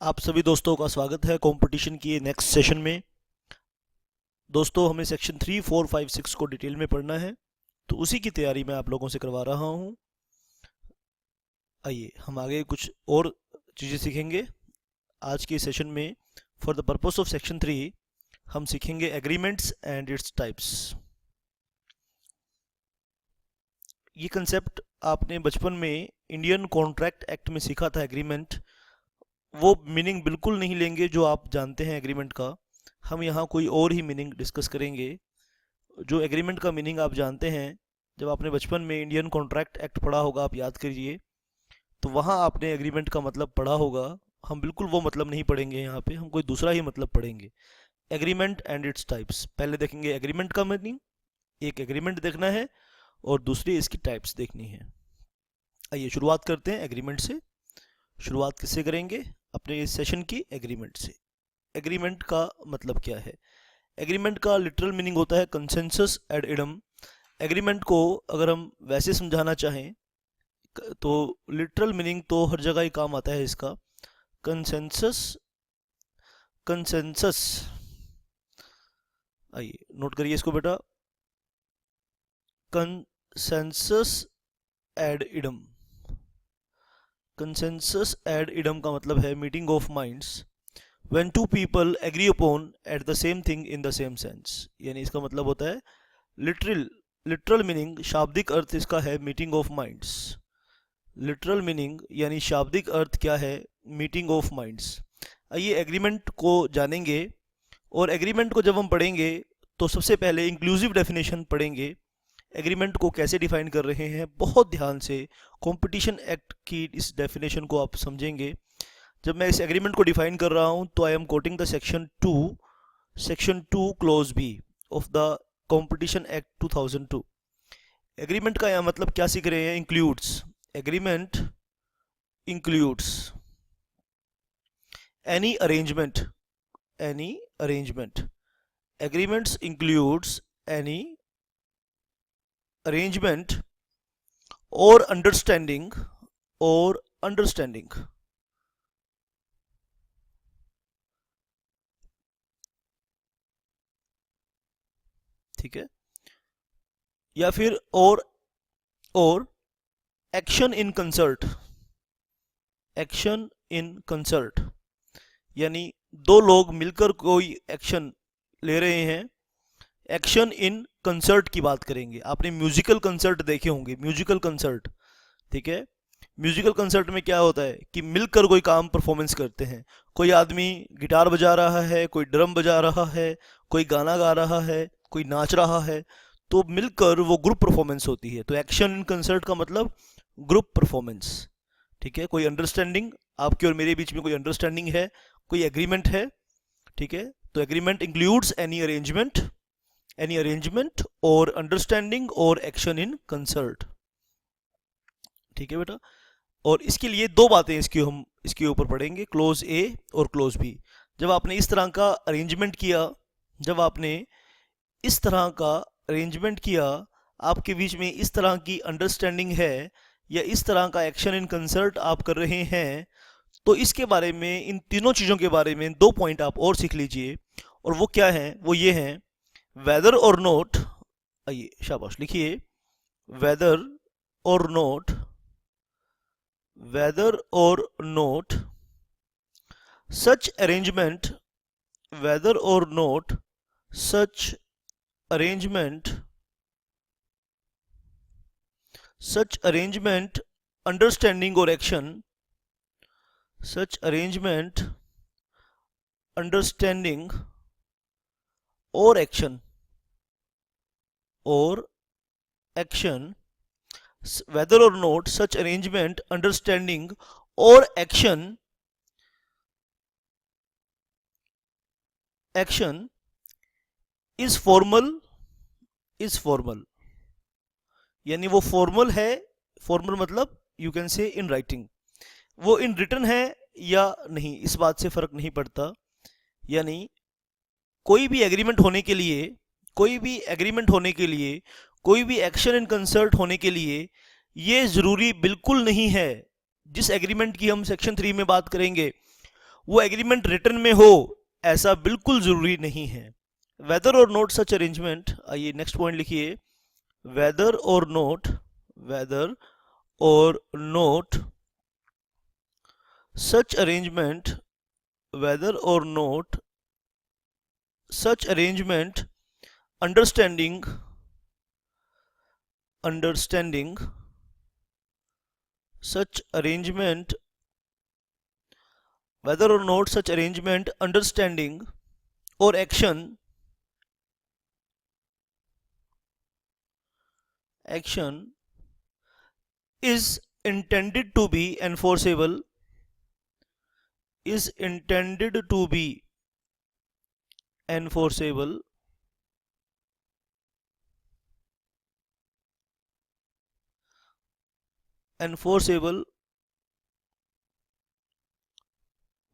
आप सभी दोस्तों का स्वागत है कंपटीशन की नेक्स्ट सेशन में। दोस्तों, हमें सेक्शन 3, 4, 5, 6 को डिटेल में पढ़ना है, तो उसी की तैयारी मैं आप लोगों से करवा रहा हूँ। आइए हम आगे कुछ और चीज़ें सीखेंगे आज के सेशन में। For the purpose of section 3 हम सीखेंगे एग्रीमेंट्स एंड इट्स टाइप्स। ये कंसेप्ट आपने बचपन में इंडियन कॉन्ट्रैक्ट एक्ट में सीखा था। एग्रीमेंट वो मीनिंग बिल्कुल नहीं लेंगे जो आप जानते हैं एग्रीमेंट का। हम यहाँ कोई और ही मीनिंग डिस्कस करेंगे। जो एग्रीमेंट का मीनिंग आप जानते हैं, जब आपने बचपन में इंडियन कॉन्ट्रैक्ट एक्ट पढ़ा होगा, आप याद करिए, तो वहाँ आपने एग्रीमेंट का मतलब पढ़ा होगा। हम बिल्कुल वो मतलब नहीं पढ़ेंगे यहाँ पे, हम कोई दूसरा ही मतलब पढ़ेंगे। एग्रीमेंट एंड इट्स टाइप्स पहले देखेंगे। एग्रीमेंट का मीनिंग, एक एग्रीमेंट देखना है और दूसरी इसकी टाइप्स देखनी है। आइए शुरुआत करते हैं एग्रीमेंट से। शुरुआत किससे करेंगे? अपने इस सेशन की एग्रीमेंट से। एग्रीमेंट का मतलब क्या है? एग्रीमेंट का लिटरल मीनिंग होता है कंसेंसस एड इडम। एग्रीमेंट को अगर हम वैसे समझाना चाहें तो लिटरल मीनिंग तो हर जगह ही काम आता है इसका। कंसेंसस, कंसेंसस, आइए नोट करिए इसको बेटा। Consensus ad idem. Consensus ad idem का मतलब है meeting of minds when two people agree upon at the same thing in the same sense। यानी इसका मतलब होता है लिटरल मीनिंग, शाब्दिक अर्थ इसका है meeting of minds. Literal meaning यानी शाब्दिक अर्थ क्या है? Meeting of minds. आइए एग्रीमेंट को जानेंगे। और एग्रीमेंट को जब हम पढ़ेंगे तो सबसे पहले इंक्लूसिव डेफिनेशन पढ़ेंगे। एग्रीमेंट को कैसे डिफाइन कर रहे हैं, बहुत ध्यान से कंपटीशन एक्ट की इस डेफिनेशन को आप समझेंगे। जब मैं इस एग्रीमेंट को डिफाइन कर रहा हूं तो I am quoting the section 2 clause B of the competition act 2002। Agreement का यहाँ मतलब क्या सीख रहे हैं? Includes. Agreement includes any arrangement, any arrangement. Agreements includes any arrangement और अंडरस्टैंडिंग ठीक है, या फिर और action in concert. Action in concert यानी दो लोग मिलकर कोई एक्शन ले रहे हैं। एक्शन इन कंसर्ट की बात करेंगे। आपने म्यूजिकल कंसर्ट देखे होंगे, म्यूजिकल कंसर्ट, ठीक है। म्यूजिकल कंसर्ट में क्या होता है कि मिलकर कोई काम परफॉर्मेंस करते हैं। कोई आदमी गिटार बजा रहा है, कोई ड्रम बजा रहा है, कोई गाना गा रहा है, कोई नाच रहा है, तो मिलकर वो ग्रुप परफॉर्मेंस होती है। तो एक्शन इन कंसर्ट का मतलब ग्रुप परफॉर्मेंस, ठीक है। कोई अंडरस्टैंडिंग, आपके और मेरे बीच में कोई अंडरस्टैंडिंग है, कोई एग्रीमेंट है, ठीक है। तो एग्रीमेंट इंक्लूड्स एनी अरेंजमेंट और अंडरस्टैंडिंग और एक्शन इन कंसर्ट, ठीक है बेटा। और इसके लिए दो बातें इसके ऊपर पढ़ेंगे, क्लोज ए और क्लोज बी। जब आपने इस तरह का अरेंजमेंट किया, जब आपने इस तरह का अरेंजमेंट किया, आपके बीच में इस तरह की अंडरस्टैंडिंग है या इस तरह का एक्शन इन कंसर्ट आप कर रहे हैं, तो इसके बारे में, इन तीनों चीज़ों के बारे में दो पॉइंट आप और सीख लीजिए। और वो क्या है? वो ये हैं, वेदर और नोट। आइए शाबाश लिखिए, वेदर और नोट, वेदर और नोट सच अरेंजमेंट, वेदर और note such arrangement, such arrangement, understanding or action, such arrangement, understanding or action, whether or not such arrangement, understanding or action is formal, यानी वो formal है। Formal मतलब you can say in writing, वो इन written है या नहीं, इस बात से फर्क नहीं पड़ता। यानी कोई भी एग्रीमेंट होने के लिए, कोई भी एक्शन इन कंसर्ट होने के लिए ये ज़रूरी बिल्कुल नहीं है। जिस एग्रीमेंट की हम सेक्शन 3 में बात करेंगे वो एग्रीमेंट रिटर्न में हो ऐसा बिल्कुल जरूरी नहीं है। वेदर और नोट सच अरेंजमेंट, आइए नेक्स्ट पॉइंट लिखिए, वेदर और नोट, वेदर और note such arrangement, whether or not such arrangement, understanding, understanding, such arrangement, whether or not such arrangement, understanding or action, action is intended to be enforceable, is intended to be enforceable, enforceable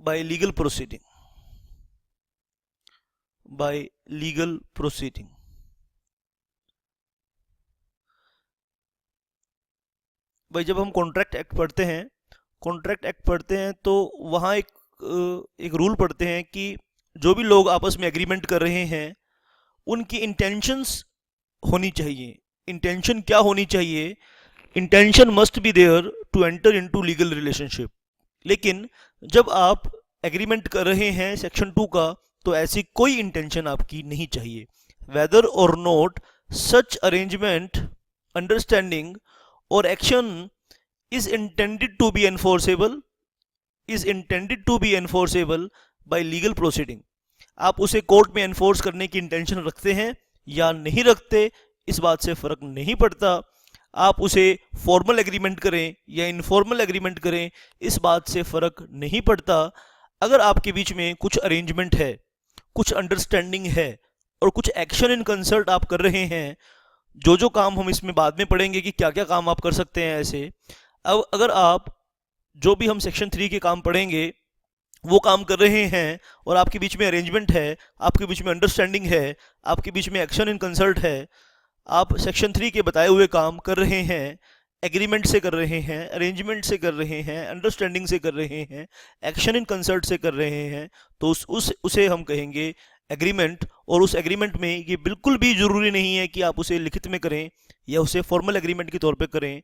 by legal proceeding, by legal proceeding। भाई जब हम contract act पढ़ते हैं, contract act पढ़ते हैं तो वहाँ एक रूल पढ़ते हैं कि जो भी लोग आपस में एग्रीमेंट कर रहे हैं उनकी इंटेंशंस होनी चाहिए। इंटेंशन क्या होनी चाहिए? Intention must be there to enter into legal relationship. लेकिन जब आप एग्रीमेंट कर रहे हैं सेक्शन 2 का, तो ऐसी कोई इंटेंशन आपकी नहीं चाहिए। वेदर और नॉट सच अरेंजमेंट, अंडरस्टैंडिंग और action is intended to be enforceable, is intended to be enforceable by legal proceeding। आप उसे कोर्ट में एनफोर्स करने की इंटेंशन रखते हैं या नहीं रखते, इस बात से फर्क नहीं पड़ता। आप उसे फॉर्मल एग्रीमेंट करें या इनफॉर्मल एग्रीमेंट करें, इस बात से फर्क नहीं पड़ता। अगर आपके बीच में कुछ अरेंजमेंट है, कुछ अंडरस्टैंडिंग है और कुछ एक्शन इन कंसर्ट आप कर रहे हैं, जो जो काम हम इसमें बाद में पढ़ेंगे कि क्या क्या काम आप कर सकते हैं ऐसे। अब अगर आप जो भी हम सेक्शन 3 के काम पढ़ेंगे वो काम कर रहे हैं और आपके बीच में अरेंजमेंट है, आपके बीच में अंडरस्टैंडिंग है, आपके बीच में एक्शन इन कंसल्ट है, आप सेक्शन 3 के बताए हुए काम कर रहे हैं, एग्रीमेंट से कर रहे हैं, अरेंजमेंट से कर रहे हैं, अंडरस्टैंडिंग से कर रहे हैं, एक्शन इन कंसल्ट से कर रहे हैं, तो उसे हम कहेंगे एग्रीमेंट। और उस एग्रीमेंट में ये बिल्कुल भी ज़रूरी नहीं है कि आप उसे लिखित में करें या उसे फॉर्मल एग्रीमेंट के तौर पे करें,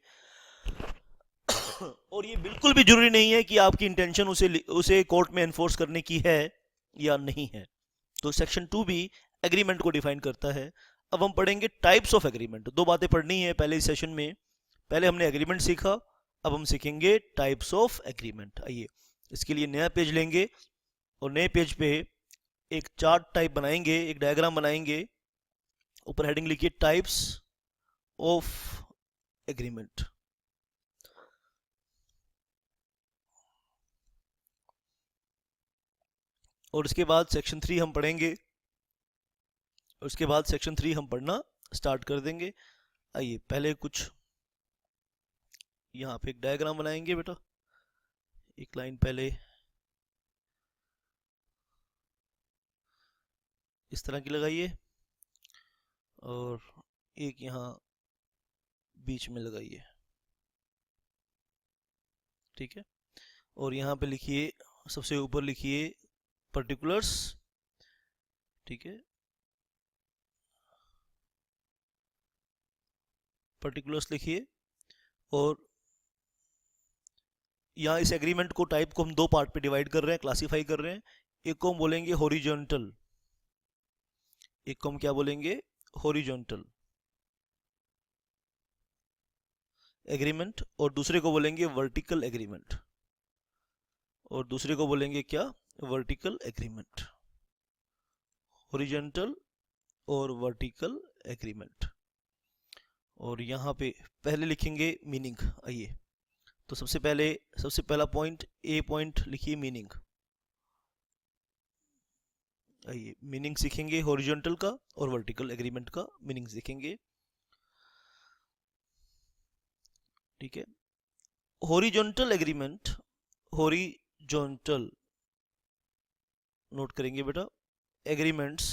और ये बिल्कुल भी जरूरी नहीं है कि आपकी इंटेंशन उसे कोर्ट में एनफोर्स करने की है या नहीं है। तो सेक्शन 2 भी एग्रीमेंट को डिफाइन करता है। अब हम पढ़ेंगे टाइप्स ऑफ एग्रीमेंट। दो बातें पढ़नी है पहले इस सेशन में। पहले हमने एग्रीमेंट सीखा, अब हम सीखेंगे टाइप्स ऑफ एग्रीमेंट। आइए इसके लिए नया पेज लेंगे और नए पेज पे एक चार्ट टाइप बनाएंगे, एक डायग्राम बनाएंगे। ऊपर हेडिंग लिखिए टाइप्स ऑफ एग्रीमेंट। और उसके बाद सेक्शन 3 हम पढ़ेंगे, और उसके बाद सेक्शन 3 हम पढ़ना स्टार्ट कर देंगे। आइए पहले कुछ यहाँ पे एक डायग्राम बनाएंगे बेटा। एक लाइन पहले इस तरह की लगाइए और एक यहाँ बीच में लगाइए, ठीक है। और यहाँ पे लिखिए, सबसे ऊपर लिखिए पर्टिकुलर्स, ठीक है, पर्टिकुलर्स लिखिए। और यहाँ इस एग्रीमेंट को टाइप को हम दो पार्ट पे डिवाइड कर रहे हैं, क्लासिफाई कर रहे हैं। एक को हम बोलेंगे हॉरिजॉन्टल, एक को हम क्या बोलेंगे, हॉरिजॉन्टल एग्रीमेंट, और दूसरे को बोलेंगे वर्टिकल एग्रीमेंट, और दूसरे को बोलेंगे क्या, वर्टिकल एग्रीमेंट। हॉरिजॉन्टल और वर्टिकल एग्रीमेंट। और यहाँ पे पहले लिखेंगे मीनिंग। आइए तो सबसे पहला पॉइंट, ए पॉइंट लिखिए मीनिंग। आइए मीनिंग सीखेंगे हॉरिजॉन्टल का और वर्टिकल एग्रीमेंट का मीनिंग सीखेंगे, ठीक है। हॉरिजॉन्टल एग्रीमेंट, हॉरिजॉन्टल नोट करेंगे बेटा, agreements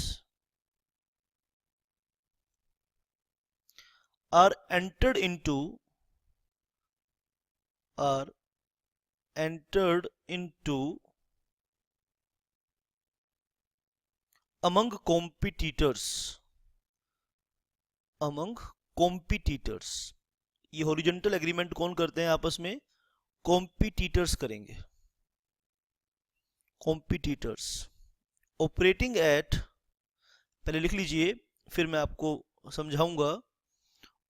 are entered into among competitors, among competitors, ये हॉरिजॉन्टल एग्रीमेंट कौन करते हैं आपस में? कॉम्पिटिटर्स करेंगे, कॉम्पिटिटर्स। ऑपरेटिंग एट, पहले लिख लीजिए फिर मैं आपको समझाऊंगा।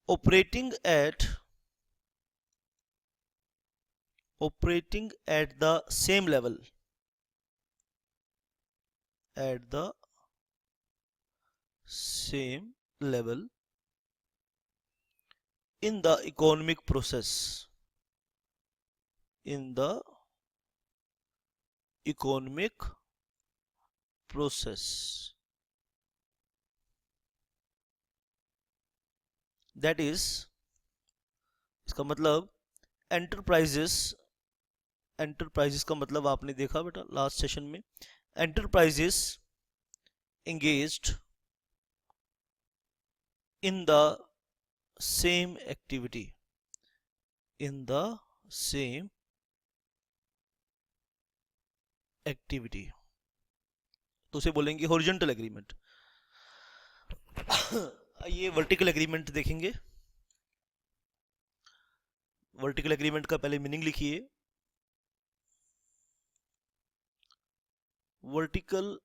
Operating eight, operating at the same level, at the same level in the economic process, in the economic process, that is, इसका मतलब enterprises, enterprises का मतलब आपने देखा बेटा लास्ट सेशन में, enterprises engaged in the same activity, in the same activity, तो उसे बोलेंगे हॉरिजॉन्टल एग्रीमेंट। ये वर्टिकल एग्रीमेंट देखेंगे। वर्टिकल एग्रीमेंट का पहले मीनिंग लिखिए। Vertical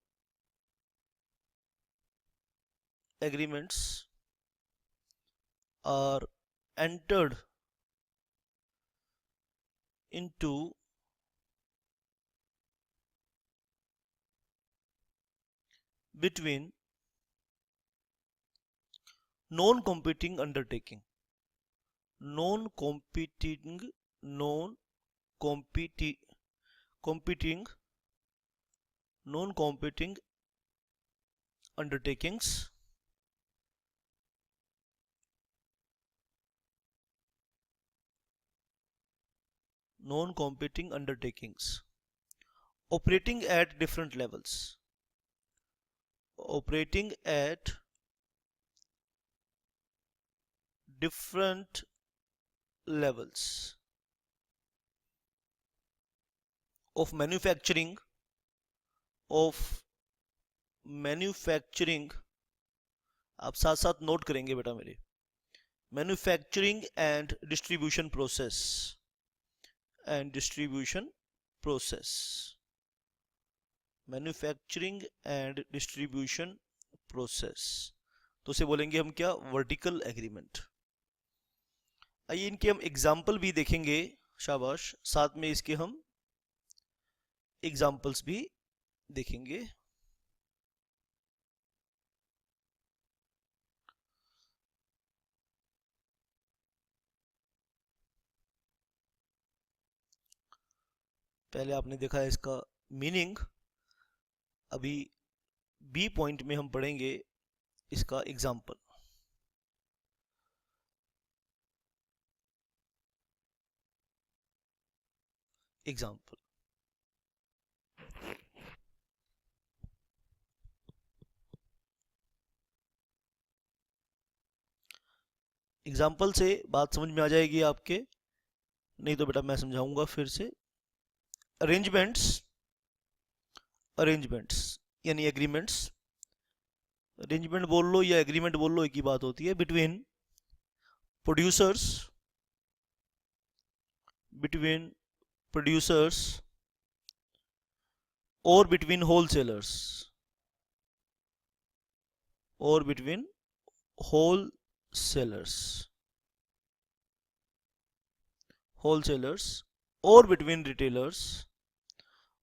agreements are entered into between non-competing undertaking, non-competing, non-competing, competing, non-competing undertakings non-competing undertakings operating at different levels, operating at different levels of manufacturing, of manufacturing, आप साथ साथ note करेंगे बेटा मेरे, manufacturing and distribution process, and distribution process, manufacturing and distribution process, तो उसे बोलेंगे हम क्या? Vertical agreement. आइए इनके हम एग्जाम्पल भी देखेंगे, शाबाश, साथ में इसके हम एग्जाम्पल्स भी देखेंगे। पहले आपने देखा है इसका मीनिंग, अभी बी पॉइंट में हम पढ़ेंगे इसका एग्जाम्पल। एग्जाम्पल, एग्जाम्पल से बात समझ में आ जाएगी आपके, नहीं तो बेटा मैं समझाऊंगा फिर से। अरेंजमेंट्स, अरेंजमेंट्स यानी एग्रीमेंट्स, अरेंजमेंट बोल लो या एग्रीमेंट बोल लो एक ही बात होती है, बिटवीन प्रोड्यूसर्स, बिटवीन प्रोड्यूसर्स और बिटवीन होलसेलर्स, और बिटवीन होलसेलर्स, होलसेलर्स और बिटवीन रिटेलर्स,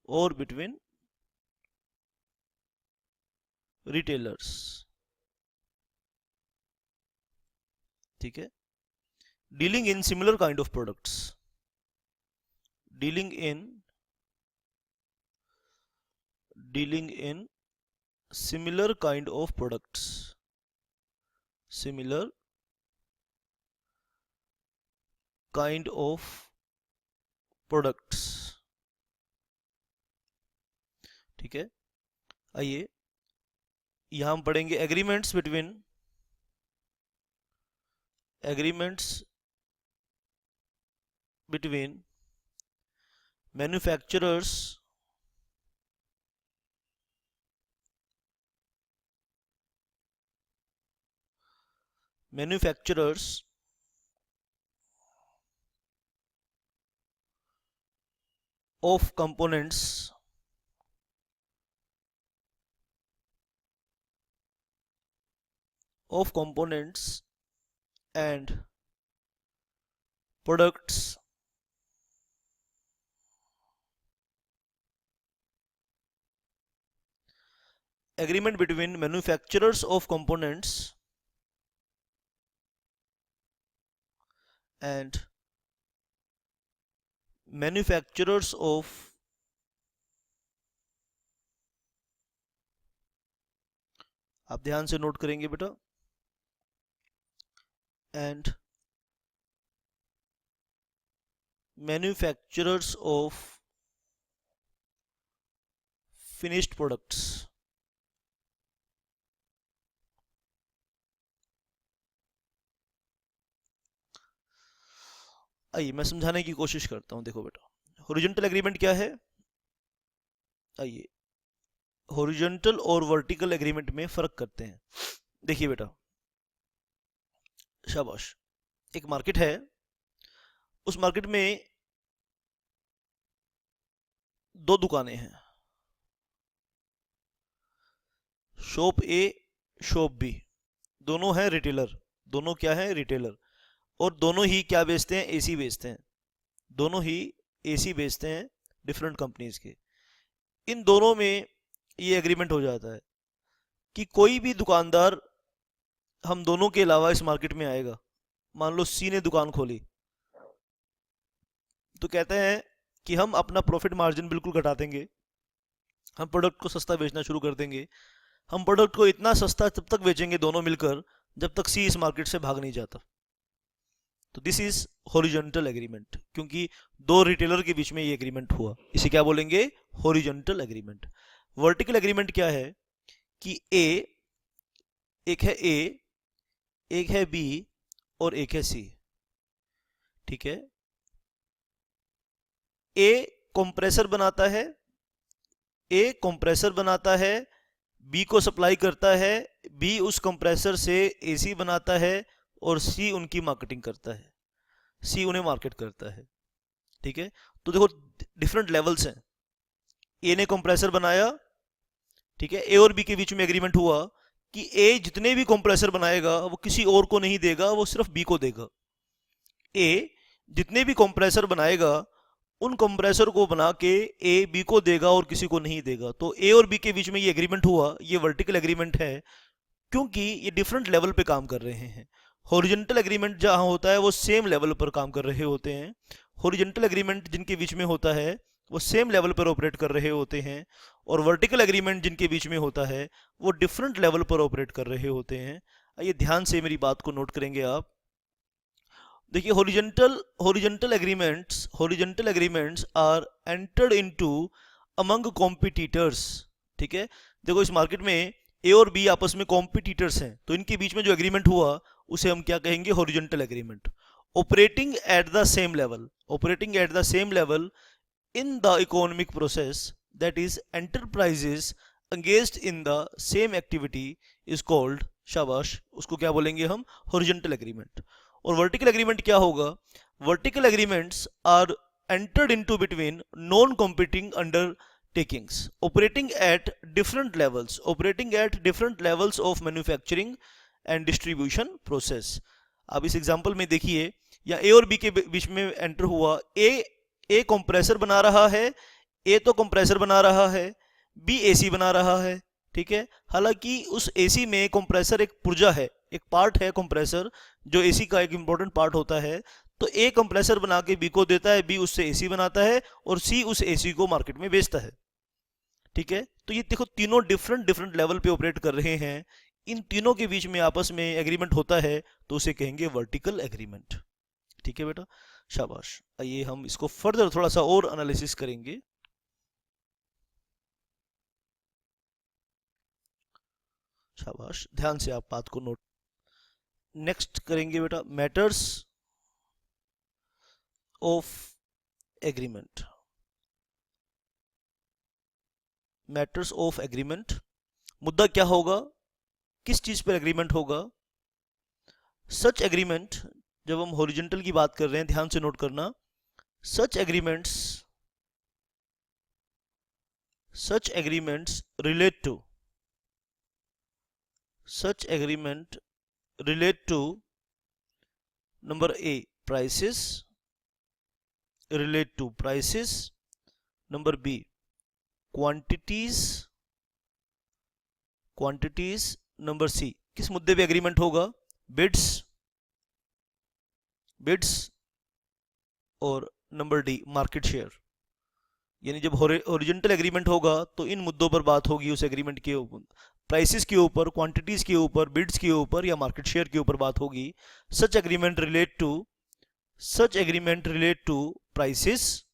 और बिटवीन रिटेलर्स, ठीक है। Dealing in similar kind of products, dealing in similar kind of products, similar kind of products, ठीक है। आइए यहां हम पढ़ेंगे agreements between, agreements between manufacturers manufacturers of components and products agreement between manufacturers of components and manufacturers of आप ध्यान से note करेंगे बेटा and manufacturers of finished products. आइए मैं समझाने की कोशिश करता हूं। देखो बेटा हॉरिजॉन्टल एग्रीमेंट क्या है। आइए हॉरिजॉन्टल और वर्टिकल एग्रीमेंट में फर्क करते हैं। देखिए बेटा शाबाश, एक मार्केट है, उस मार्केट में दो दुकानें हैं, शॉप ए शॉप बी, दोनों हैं रिटेलर। दोनों क्या हैं? रिटेलर। और दोनों ही क्या बेचते हैं? एसी बेचते हैं। दोनों ही एसी बेचते हैं डिफरेंट कंपनीज के। इन दोनों में ये एग्रीमेंट हो जाता है कि कोई भी दुकानदार हम दोनों के अलावा इस मार्केट में आएगा, मान लो सी ने दुकान खोली, तो कहते हैं कि हम अपना प्रॉफिट मार्जिन बिल्कुल घटा देंगे, हम प्रोडक्ट को सस्ता बेचना शुरू कर देंगे। हम प्रोडक्ट को इतना सस्ता तब तक बेचेंगे दोनों मिलकर जब तक सी इस मार्केट से भाग नहीं जाता। तो दिस इज हॉरिजॉन्टल एग्रीमेंट, क्योंकि दो रिटेलर के बीच में ये एग्रीमेंट हुआ, इसे क्या बोलेंगे? Horizontal agreement. वर्टिकल एग्रीमेंट क्या है कि एक है ए, एक है बी और एक है सी। ठीक है, ए कंप्रेसर बनाता है, बी को सप्लाई करता है, बी उस कंप्रेसर से एसी बनाता है और सी उनकी मार्केटिंग करता है, सी उन्हें मार्केट करता है। ठीक है, तो देखो डिफरेंट लेवल्स हैं। ए ने कंप्रेसर बनाया, ठीक है, ए और बी के बीच में एग्रीमेंट हुआ कि ए जितने भी कंप्रेसर बनाएगा वो किसी और को नहीं देगा, वो सिर्फ बी को देगा। ए जितने भी कंप्रेसर बनाएगा उन कंप्रेसर को बना के ए बी को देगा और किसी को नहीं देगा। तो ए और बी के बीच में ये एग्रीमेंट हुआ, ये वर्टिकल एग्रीमेंट है, क्योंकि ये डिफरेंट लेवल पे काम कर रहे हैं। हॉरिजॉन्टल एग्रीमेंट जहां होता है वो सेम लेवल पर काम कर रहे होते हैं। हॉरिजॉन्टल एग्रीमेंट जिनके बीच में होता है वो सेम लेवल पर ऑपरेट कर रहे होते हैं, और वर्टिकल एग्रीमेंट जिनके बीच में होता है वो डिफरेंट लेवल पर ऑपरेट कर रहे होते हैं। आइए ध्यान से मेरी बात को नोट करेंगे आप। देखिए horizontal agreements are entered into among competitors. ठीक है, देखो इस मार्केट में ए और बी आपस में कॉम्पिटिटर्स हैं, तो इनके बीच में जो एग्रीमेंट हुआ उसे हम क्या कहेंगे? Horizontal agreement. Operating at the same level in the economic process, that is enterprises engaged in the same activity is called, शाबाश, उसको क्या बोलेंगे हम? Horizontal agreement. और वर्टिकल एग्रीमेंट क्या होगा? Vertical agreements are entered into between non competing undertakings operating at different levels of manufacturing and distribution process। अब इस एग्जांपल में देखिए, या ए और बी के बीच में एंटर हुआ, ए कंप्रेसर बना रहा है, ए तो कंप्रेसर बना रहा है, बी एसी बना रहा है। ठीक है, हालांकि उस एसी में कंप्रेसर एक पुर्जा है, एक पार्ट है कंप्रेसर जो एसी का एक इंपॉर्टेंट पार्ट होता है। तो ए कंप्रेसर बना के बी को देता है, बी उससे एसी बनाता है और सी उस एसी को मार्केट में बेचता है। ठीक है, तो ये देखो तीनों डिफरेंट लेवल पे ऑपरेट कर रहे हैं, इन तीनों के बीच में आपस में एग्रीमेंट होता है, तो उसे कहेंगे वर्टिकल एग्रीमेंट। ठीक है बेटा, शाबाश। आइए हम इसको फर्दर थोड़ा सा और एनालिसिस करेंगे। शाबाश, ध्यान से आप बात को नोट। नेक्स्ट करेंगे बेटा matters of agreement. Matters of agreement, मुद्दा क्या होगा? किस चीज पर एग्रीमेंट होगा? सच एग्रीमेंट, जब हम हॉरिजॉन्टल की बात कर रहे हैं ध्यान से नोट करना, सच agreements relate to such agreement relate to number A prices, relate to prices, number B quantities, number C किस मुद्दे पे एग्रीमेंट होगा, बिड्स और नंबर डी मार्केट शेयर। यानी जब हॉरिजॉन्टल एग्रीमेंट होगा तो इन मुद्दों पर बात होगी उस एग्रीमेंट के ऊपर, प्राइसेस के ऊपर, क्वांटिटीज के ऊपर, बिड्स के ऊपर या मार्केट शेयर के ऊपर बात होगी। Such agreement relate to prices,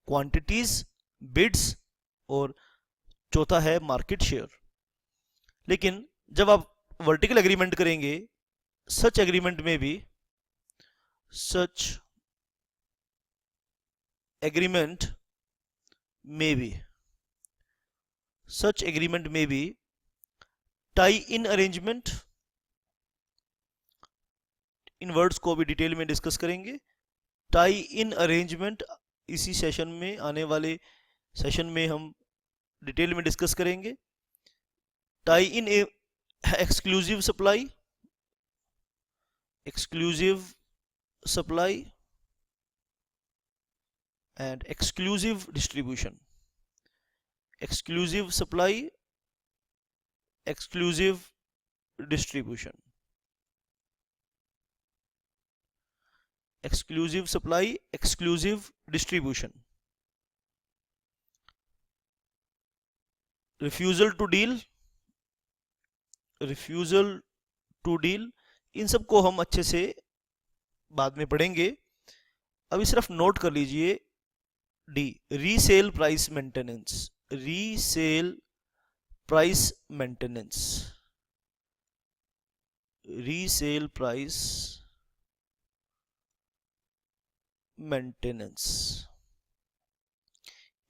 quantities, bids और चौथा है मार्केट शेयर। लेकिन जब आप वर्टिकल एग्रीमेंट करेंगे, सच एग्रीमेंट में भी such agreement may be tie in arrangement, in words को भी डिटेल में डिस्कस करेंगे। टाई इन अरेंजमेंट इसी सेशन में, आने वाले सेशन में हम डिटेल में डिस्कस करेंगे। Tie in exclusive supply and exclusive distribution, exclusive supply, exclusive distribution, exclusive supply, exclusive distribution, refusal to deal, इन सब को हम अच्छे से बाद में पढ़ेंगे। अभी सिर्फ नोट कर लीजिए डी, रीसेल प्राइस मेंटेनेंस,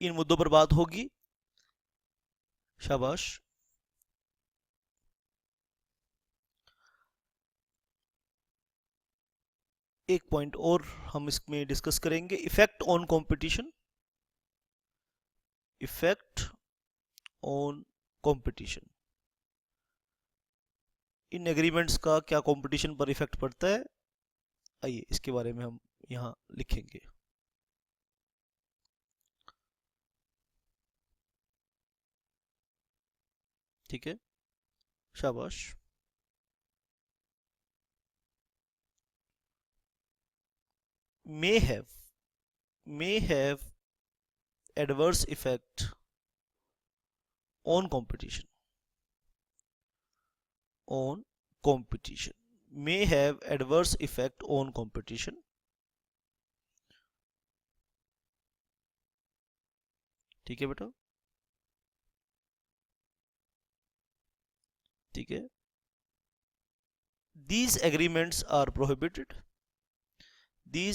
इन मुद्दों पर बात होगी। शाबाश। एक पॉइंट और हम इसमें डिस्कस करेंगे, effect on competition, in agreements का क्या कंपटीशन पर इफेक्ट पड़ता है, आइए इसके बारे में हम यहां लिखेंगे। ठीक है, शाबाश। may have adverse effect on competition, may have adverse effect on competition। ठीक है बेटा, ठीक है। These agreements are prohibited, they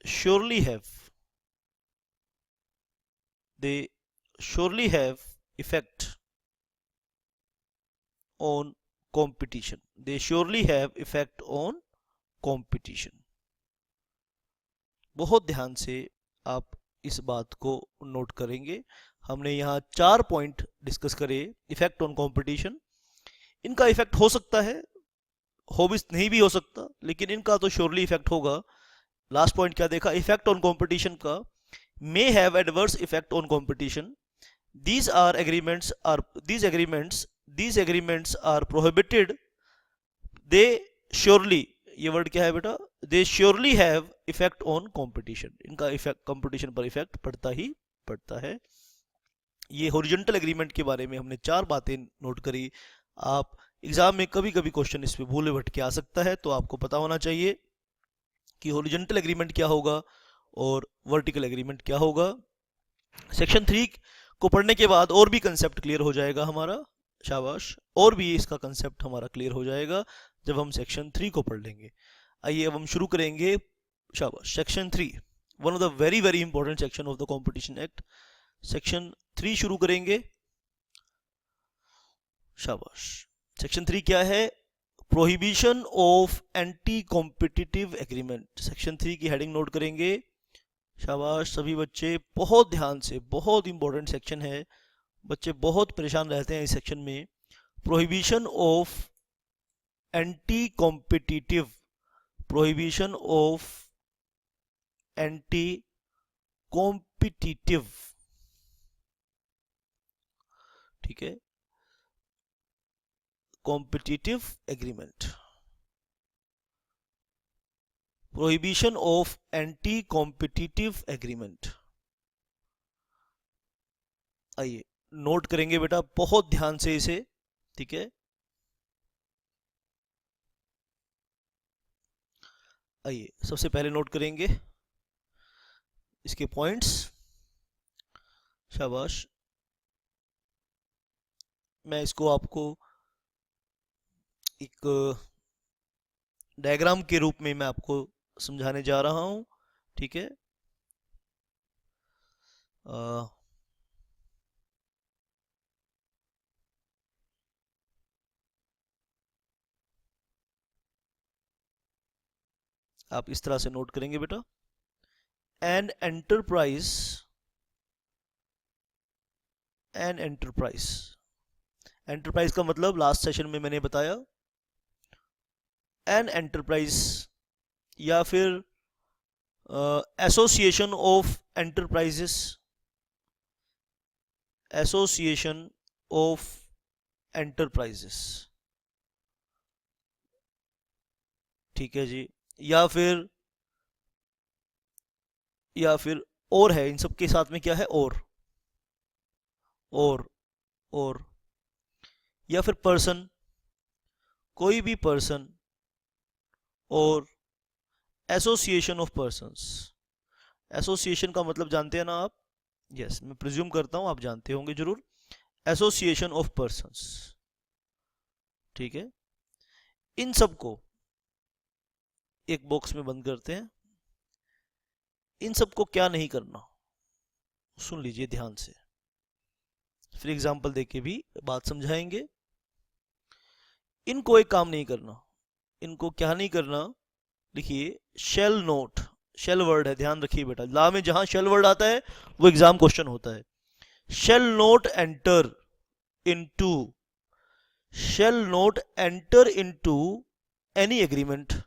surely have effect on competition, बहुत ध्यान से आप इस बात को नोट करेंगे। हमने यहाँ 4 पॉइंट डिस्कस करे इफेक्ट ऑन कंपटीशन। इनका इफेक्ट हो सकता है, हो भी नहीं भी हो सकता, लेकिन इनका तो श्योरली इफेक्ट होगा। लास्ट पॉइंट क्या देखा, इफेक्ट ऑन कंपटीशन का, may have adverse effect on competition, these agreements are prohibited, they surely, ये वर्ड क्या है बेटा, they surely have effect on competition, इनका इफेक्ट कंपटीशन पर इफेक्ट पड़ता ही पड़ता है। ये हॉरिजॉन्टल एग्रीमेंट के बारे में हमने 4 बातें नोट करी। आप एग्जाम में कभी कभी क्वेश्चन इस पे भूले भटके आ सकता है, तो आपको पता होना चाहिए कि हॉरिजॉन्टल एग्रीमेंट क्या होगा और वर्टिकल एग्रीमेंट क्या होगा। सेक्शन 3 को पढ़ने के बाद और भी कंसेप्ट क्लियर हो जाएगा हमारा, शाबाश, और भी इसका कंसेप्ट हमारा क्लियर हो जाएगा जब हम सेक्शन 3 को पढ़ लेंगे। आइए अब हम शुरू करेंगे, शाबाश। Section 3 one of the very very important section of the competition act. Section 3 शुरू करेंगे। शाबाश। सेक्शन 3 क्या है? Prohibition of anti competitive agreement. Section 3 की हेडिंग नोट करेंगे। शाबाश सभी बच्चे, बहुत ध्यान से, बहुत इंपॉर्टेंट सेक्शन है। बच्चे बहुत परेशान रहते हैं इस सेक्शन में। Prohibition of anti competitive, prohibition of anti competitive, ठीक है, competitive agreement. Prohibition of anti competitive agreement. आइए नोट करेंगे बेटा बहुत ध्यान से इसे, ठीक है। आइए सबसे पहले नोट करेंगे इसके पॉइंट्स। शाबाश। मैं इसको आपको एक डायग्राम के रूप में मैं आपको समझाने जा रहा हूं, ठीक है। आप इस तरह से नोट करेंगे बेटा। An enterprise, an enterprise, enterprise का मतलब लास्ट सेशन में मैंने बताया। एन एंटरप्राइज या फिर association of enterprises, association of enterprises, ठीक है जी। या फिर और है, इन सब के साथ में क्या है? और या फिर पर्सन, कोई भी पर्सन, और एसोसिएशन ऑफ पर्संस। एसोसिएशन का मतलब जानते हैं ना आप? यस, मैं प्रिज्यूम करता हूं आप जानते होंगे जरूर। एसोसिएशन ऑफ पर्संस, ठीक है। इन सब को एक बॉक्स में बंद करते हैं। इन सब को क्या नहीं करना, सुन लीजिए ध्यान से, फिर एग्जांपल देके भी बात समझाएंगे। इनको एक काम नहीं करना। इनको क्या नहीं करना? देखिए, शेल नोट, शेल वर्ड है, ध्यान रखिए बेटा। लॉ में जहां शेल वर्ड आता है वो एग्जाम क्वेश्चन होता है। Shall not enter into, shall not enter into any agreement,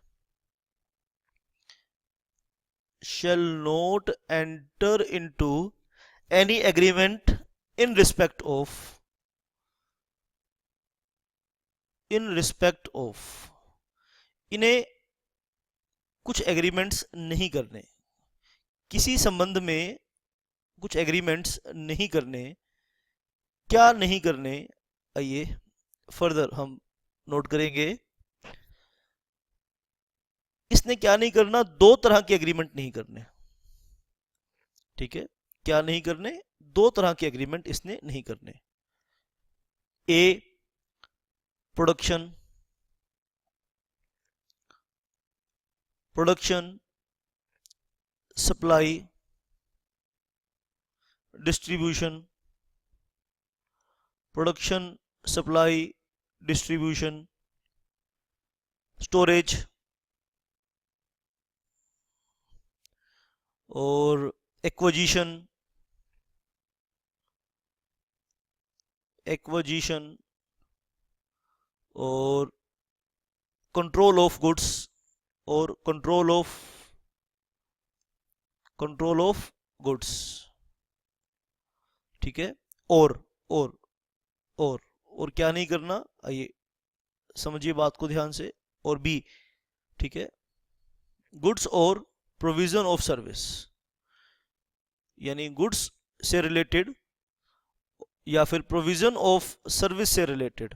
shall not enter into any agreement in respect of, in respect of, इन्हें कुछ एग्रीमेंट्स नहीं करने, किसी संबंध में कुछ एग्रीमेंट्स नहीं करने। क्या नहीं करने? आइए फर्दर हम नोट करेंगे। इसने क्या नहीं करना? दो तरह के एग्रीमेंट नहीं करने, ठीक है। क्या नहीं करने? दो तरह के एग्रीमेंट इसने नहीं करने। A, production, production, supply, distribution, production, supply, distribution, storage और एक्विजिशन, एक्विजिशन और कंट्रोल ऑफ गुड्स और कंट्रोल ऑफ गुड्स, ठीक है। और क्या नहीं करना? आइए समझिए बात को ध्यान से। और बी, ठीक है, गुड्स और प्रोविजन ऑफ सर्विस, यानी गुड्स से रिलेटेड या फिर प्रोविजन ऑफ सर्विस से रिलेटेड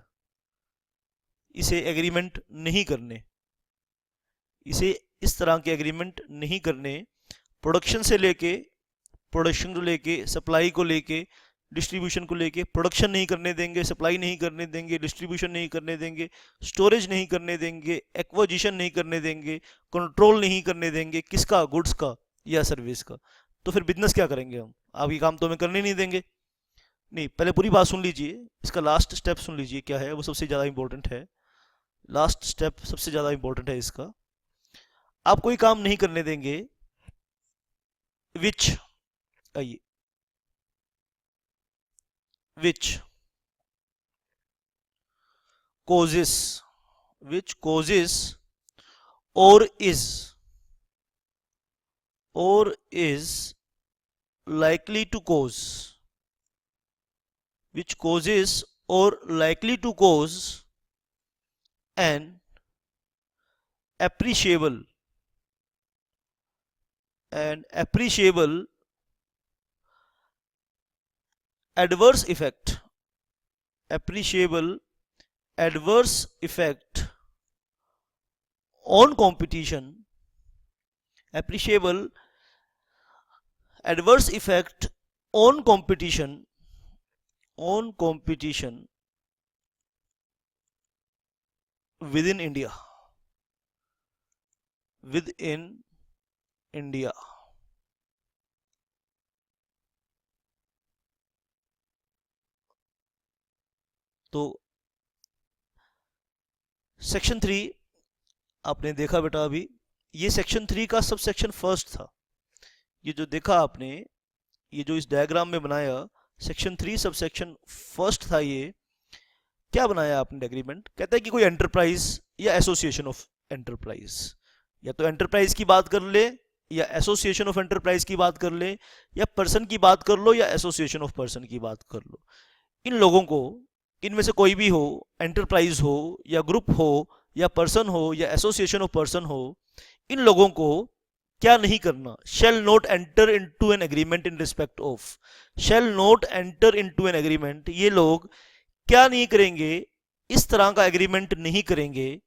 इसे एग्रीमेंट नहीं करने, इसे इस तरह के एग्रीमेंट नहीं करने। प्रोडक्शन से लेके, प्रोडक्शन को लेके, सप्लाई को लेके, डिस्ट्रीब्यूशन को लेके, प्रोडक्शन नहीं करने देंगे, सप्लाई नहीं करने देंगे, डिस्ट्रीब्यूशन नहीं करने देंगे, स्टोरेज नहीं करने देंगे, एक्विजिशन नहीं करने देंगे, कंट्रोल नहीं करने देंगे। किसका? गुड्स का। या सर्विस का। तो फिर बिजनेस क्या करेंगे हम? आप ये काम तो हमें करने नहीं देंगे। नहीं, पहले पूरी बात सुन लीजिए, इसका लास्ट स्टेप सुन लीजिए क्या है, वो सबसे ज़्यादा इंपॉर्टेंट है। लास्ट स्टेप सबसे ज़्यादा इंपॉर्टेंट है इसका। आप कोई काम नहीं करने देंगे विच, आइए, विच causes, which causes or is likely to cause, which causes or likely to cause an appreciable adverse effect, appreciable adverse effect on competition, appreciable adverse effect on competition within India, within India। तो section 3 आपने देखा बेटा, अभी ये section 3 का sub section first था। ये जो देखा आपने, ये जो इस डायग्राम में बनाया, सेक्शन 3 सब सेक्शन फर्स्ट था। ये क्या बनाया आपने एग्रीमेंट? कहता है कि कोई एंटरप्राइज या एसोसिएशन ऑफ एंटरप्राइज, या तो एंटरप्राइज की बात कर ले, या एसोसिएशन ऑफ एंटरप्राइज की बात कर ले, या पर्सन की बात कर लो, या एसोसिएशन ऑफ पर्सन की बात कर लो। इन लोगों को, इनमें से कोई भी हो, एंटरप्राइज हो या ग्रुप हो या पर्सन हो या एसोसिएशन ऑफ पर्सन हो, इन लोगों को क्या नहीं करना? Shall not enter into an agreement in respect of, shall not enter into an agreement, ये लोग क्या नहीं करेंगे? इस तरह का एग्रीमेंट नहीं करेंगे।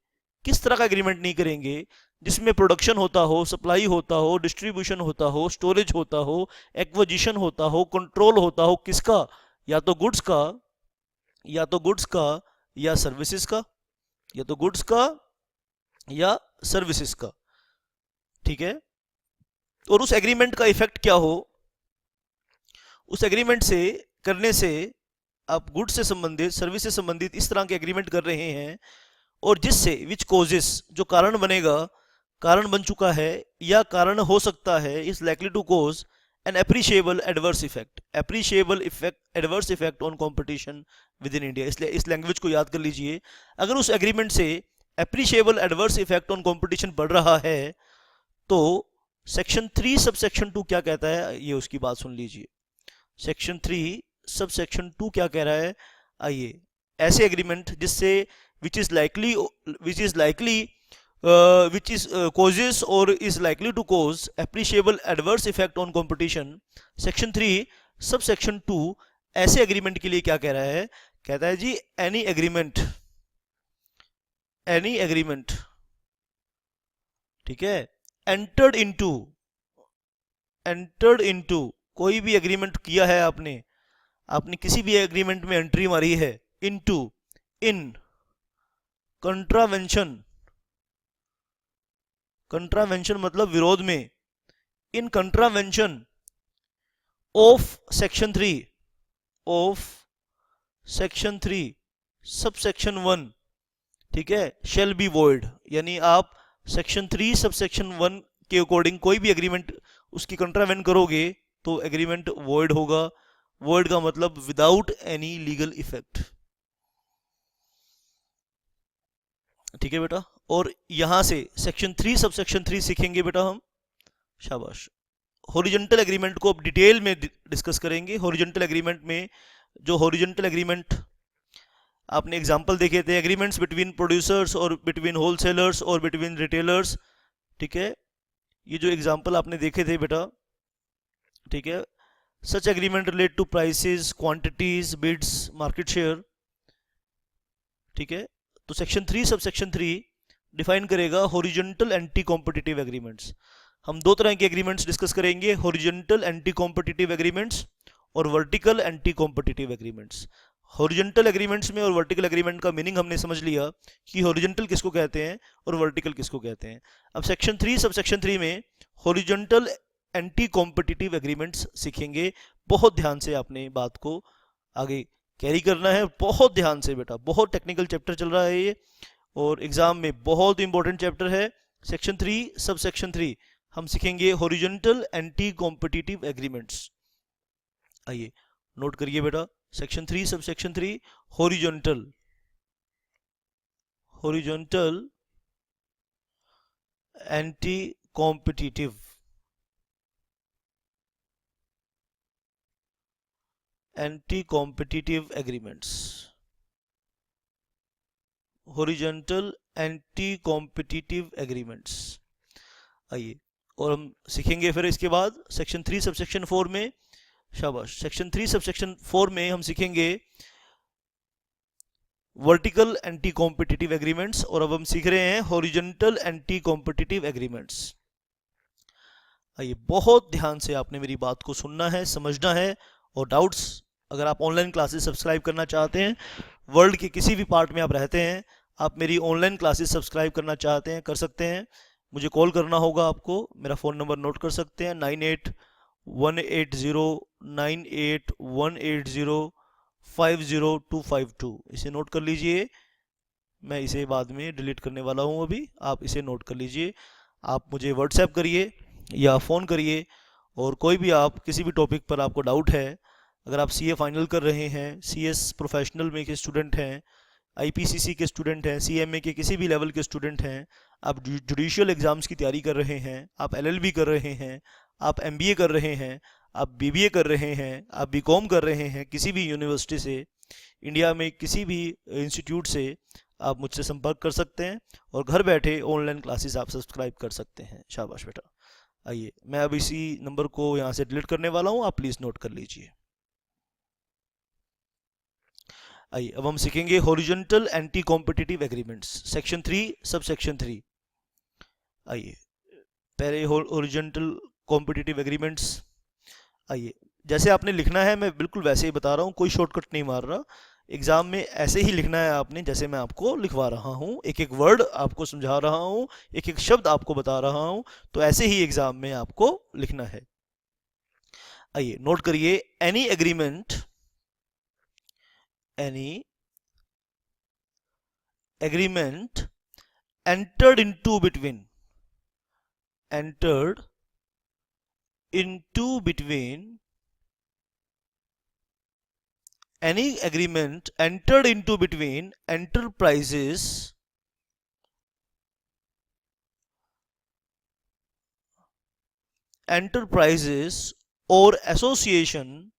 किस तरह का एग्रीमेंट नहीं करेंगे? जिसमें प्रोडक्शन होता हो, सप्लाई होता हो, डिस्ट्रीब्यूशन होता हो, स्टोरेज होता हो, एक्विजिशन होता हो, कंट्रोल होता हो। किसका? या तो गुड्स का, या तो गुड्स का या सर्विसेज का, या तो गुड्स का या सर्विसेज का। ठीक है। और उस एग्रीमेंट का इफेक्ट क्या हो? उस एग्रीमेंट से करने से आप गुड्स से संबंधित, सर्विस से संबंधित इस तरह के एग्रीमेंट कर रहे हैं, और जिससे विच कोजेस, जो कारण बनेगा, कारण बन चुका है या कारण हो सकता है, is likely to cause an appreciable adverse effect, appreciable effect, adverse effect on competition within India. इसलिए इस लैंग्वेज को याद कर लीजिए। अगर उस एग्रीमेंट से appreciable adverse effect on competition बढ़ रहा है, तो सेक्शन 3 सब सेक्शन 2 क्या कहता है, ये उसकी बात सुन लीजिए। सेक्शन 3 सब सेक्शन 2 क्या कह रहा है? आइए, ऐसे एग्रीमेंट जिससे which is causes or is likely to cause appreciable adverse effect on competition, section 3 sub section 2 ऐसे एग्रीमेंट के लिए क्या कह रहा है? कहता है जी, एनी एग्रीमेंट, ठीक है, एंटर्ड इनटू, कोई भी एग्रीमेंट किया है आपने किसी भी एग्रीमेंट में एंट्री मारी है, इनटू, इन कंट्रावेंशन मतलब विरोध में, इन contravention of section 3 sub section 1, ठीक है, शेल बी वॉइड। यानी आप सेक्शन 3 सब सेक्शन 1 के अकॉर्डिंग कोई भी एग्रीमेंट उसकी कंट्रावेंट करोगे तो एग्रीमेंट वॉइड होगा। वॉइड का मतलब विदाउट एनी लीगल इफेक्ट। ठीक है बेटा। और यहां से सेक्शन 3 सब सेक्शन 3 सीखेंगे बेटा हम, शाबाश। हॉरिजॉन्टल एग्रीमेंट को अब डिटेल में डिस्कस करेंगे। हॉरिजॉन्टल एग्रीमेंट में जो हॉरिजॉन्टल एग्रीमेंट आपने एग्जांपल देखे थे, एग्रीमेंट्स बिटवीन प्रोड्यूसर्स और बिटवीन होलसेलर्स और बिटवीन रिटेलर्स, ठीक है, ये जो एग्जांपल आपने देखे थे बेटा, ठीक है, such agreement relate to prices, quantities, bids, market share, ठीक है। तो सेक्शन 3 सब सेक्शन 3 डिफाइन करेगा हॉरिजॉन्टल एंटी कॉम्पिटिटिव एग्रीमेंट्स। हम दो तरह के एग्रीमेंट्स डिस्कस करेंगे, हॉरिजॉन्टल एंटी कॉम्पिटिटिव एग्रीमेंट्स और vertical anti competitive agreements. Horizontal agreements में और वर्टिकल एग्रीमेंट का मीनिंग हमने समझ लिया कि हॉरिजॉन्टल किसको कहते हैं और वर्टिकल किसको कहते हैं। अब सेक्शन 3 सब सेक्शन 3 में हॉरिजॉन्टल एंटी कॉम्पिटिटिव एग्रीमेंट्स सीखेंगे। बहुत ध्यान से आपने बात को आगे कैरी करना है, बहुत ध्यान से बेटा, बहुत टेक्निकल चैप्टर चल रहा है ये और एग्जाम में बहुत इंपॉर्टेंट चैप्टर है। सेक्शन 3 सब सेक्शन 3 हम सीखेंगे हॉरिजॉन्टल एंटी कॉम्पिटिटिव एग्रीमेंट्स। आइए नोट करिए बेटा, section 3 sub section 3 horizontal anti competitive agreements, horizontal anti competitive agreements. आइए और हम सीखेंगे फिर इसके बाद सेक्शन 3 सब सेक्शन 4 में, शाबाश, सेक्शन 3 सब सेक्शन 4 में हम सीखेंगे वर्टिकल एंटी कॉम्पिटिटिव एग्रीमेंट्स और अब हम सीख रहे हैं हॉरिजॉन्टल एंटी कॉम्पिटिटिव एग्रीमेंट्स। आइए बहुत ध्यान से आपने मेरी बात को सुनना है, समझना है और डाउट्स, अगर आप ऑनलाइन क्लासेस सब्सक्राइब करना चाहते हैं, वर्ल्ड के किसी भी पार्ट में आप रहते हैं, आप मेरी ऑनलाइन क्लासेस सब्सक्राइब करना चाहते हैं, कर सकते हैं। मुझे कॉल करना होगा आपको, मेरा फ़ोन नंबर नोट कर सकते हैं 9818050252, इसे नोट कर लीजिए। मैं इसे बाद में डिलीट करने वाला हूँ अभी, आप इसे नोट कर लीजिए। आप मुझे व्हाट्सएप करिए या फ़ोन करिए और कोई भी आप किसी भी टॉपिक पर आपको डाउट है, अगर आप सीए फाइनल कर रहे हैं, सीएस प्रोफेशनल में के स्टूडेंट हैं, आईपीसीसी के स्टूडेंट हैं, सीएमए के किसी भी लेवल के स्टूडेंट हैं, आप जुडिशियल एग्ज़ाम्स की तैयारी कर रहे हैं, आप एलएलबी कर रहे हैं, आप एमबीए कर रहे हैं, आप बीबीए कर रहे हैं, आप बीकॉम कर रहे हैं, किसी भी यूनिवर्सिटी से, इंडिया में किसी भी इंस्टीट्यूट से आप मुझसे संपर्क कर सकते हैं और घर बैठे ऑनलाइन क्लासेस आप सब्सक्राइब कर सकते हैं। शाबाश बेटा। आइए मैं अब इसी नंबर को यहाँ से डिलीट करने वाला हूँ, आप प्लीज़ नोट कर लीजिए। आइए अब हम सीखेंगे horizontal anti competitive agreements, section 3 sub section 3। आइए पहले हॉरिजॉन्टल कॉम्पिटिटिव एग्रीमेंट्स। आइए जैसे आपने लिखना है मैं बिल्कुल वैसे ही बता रहा हूँ, कोई शॉर्टकट नहीं मार रहा। एग्जाम में ऐसे ही लिखना है आपने जैसे मैं आपको लिखवा रहा हूँ, एक एक वर्ड आपको समझा रहा हूँ, एक एक शब्द आपको बता रहा हूँ, तो ऐसे ही एग्जाम में आपको लिखना है। आइए नोट करिए, any agreement entered into between any agreement entered into between enterprises or association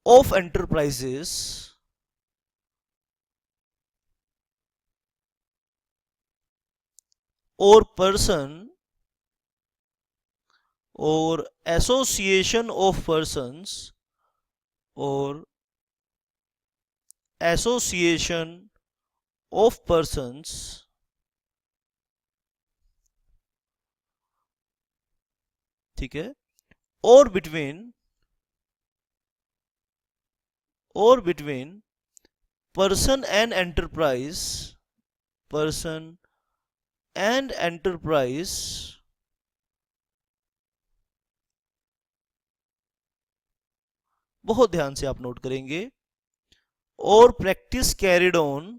of enterprises or person or association of persons or association of persons ठीक है, or between person and enterprise बहुत ध्यान से आप note करेंगे, और practice carried on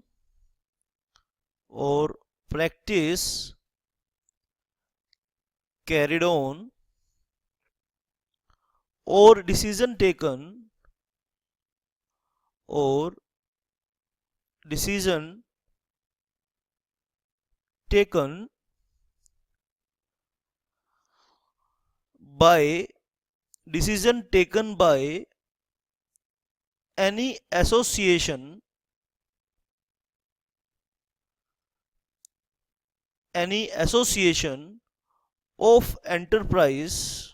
or decision taken by any association of enterprise।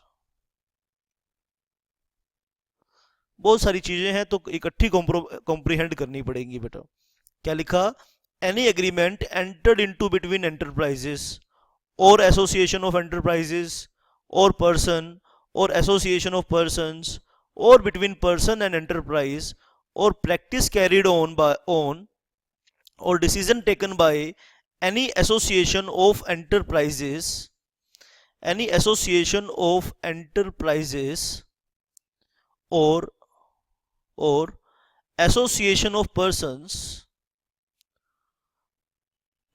बहुत सारी चीजें हैं तो इकट्ठी कॉम्प्रीहेंड करनी पड़ेंगी बेटा। क्या लिखा, any agreement entered into between enterprises और एसोसिएशन ऑफ एंटरप्राइजेस और पर्सन और एसोसिएशन ऑफ पर्सन्स और बिटवीन पर्सन एंड एंटरप्राइज और practice carried on or decision taken by any association of enterprises, any association of enterprises, or or association of persons,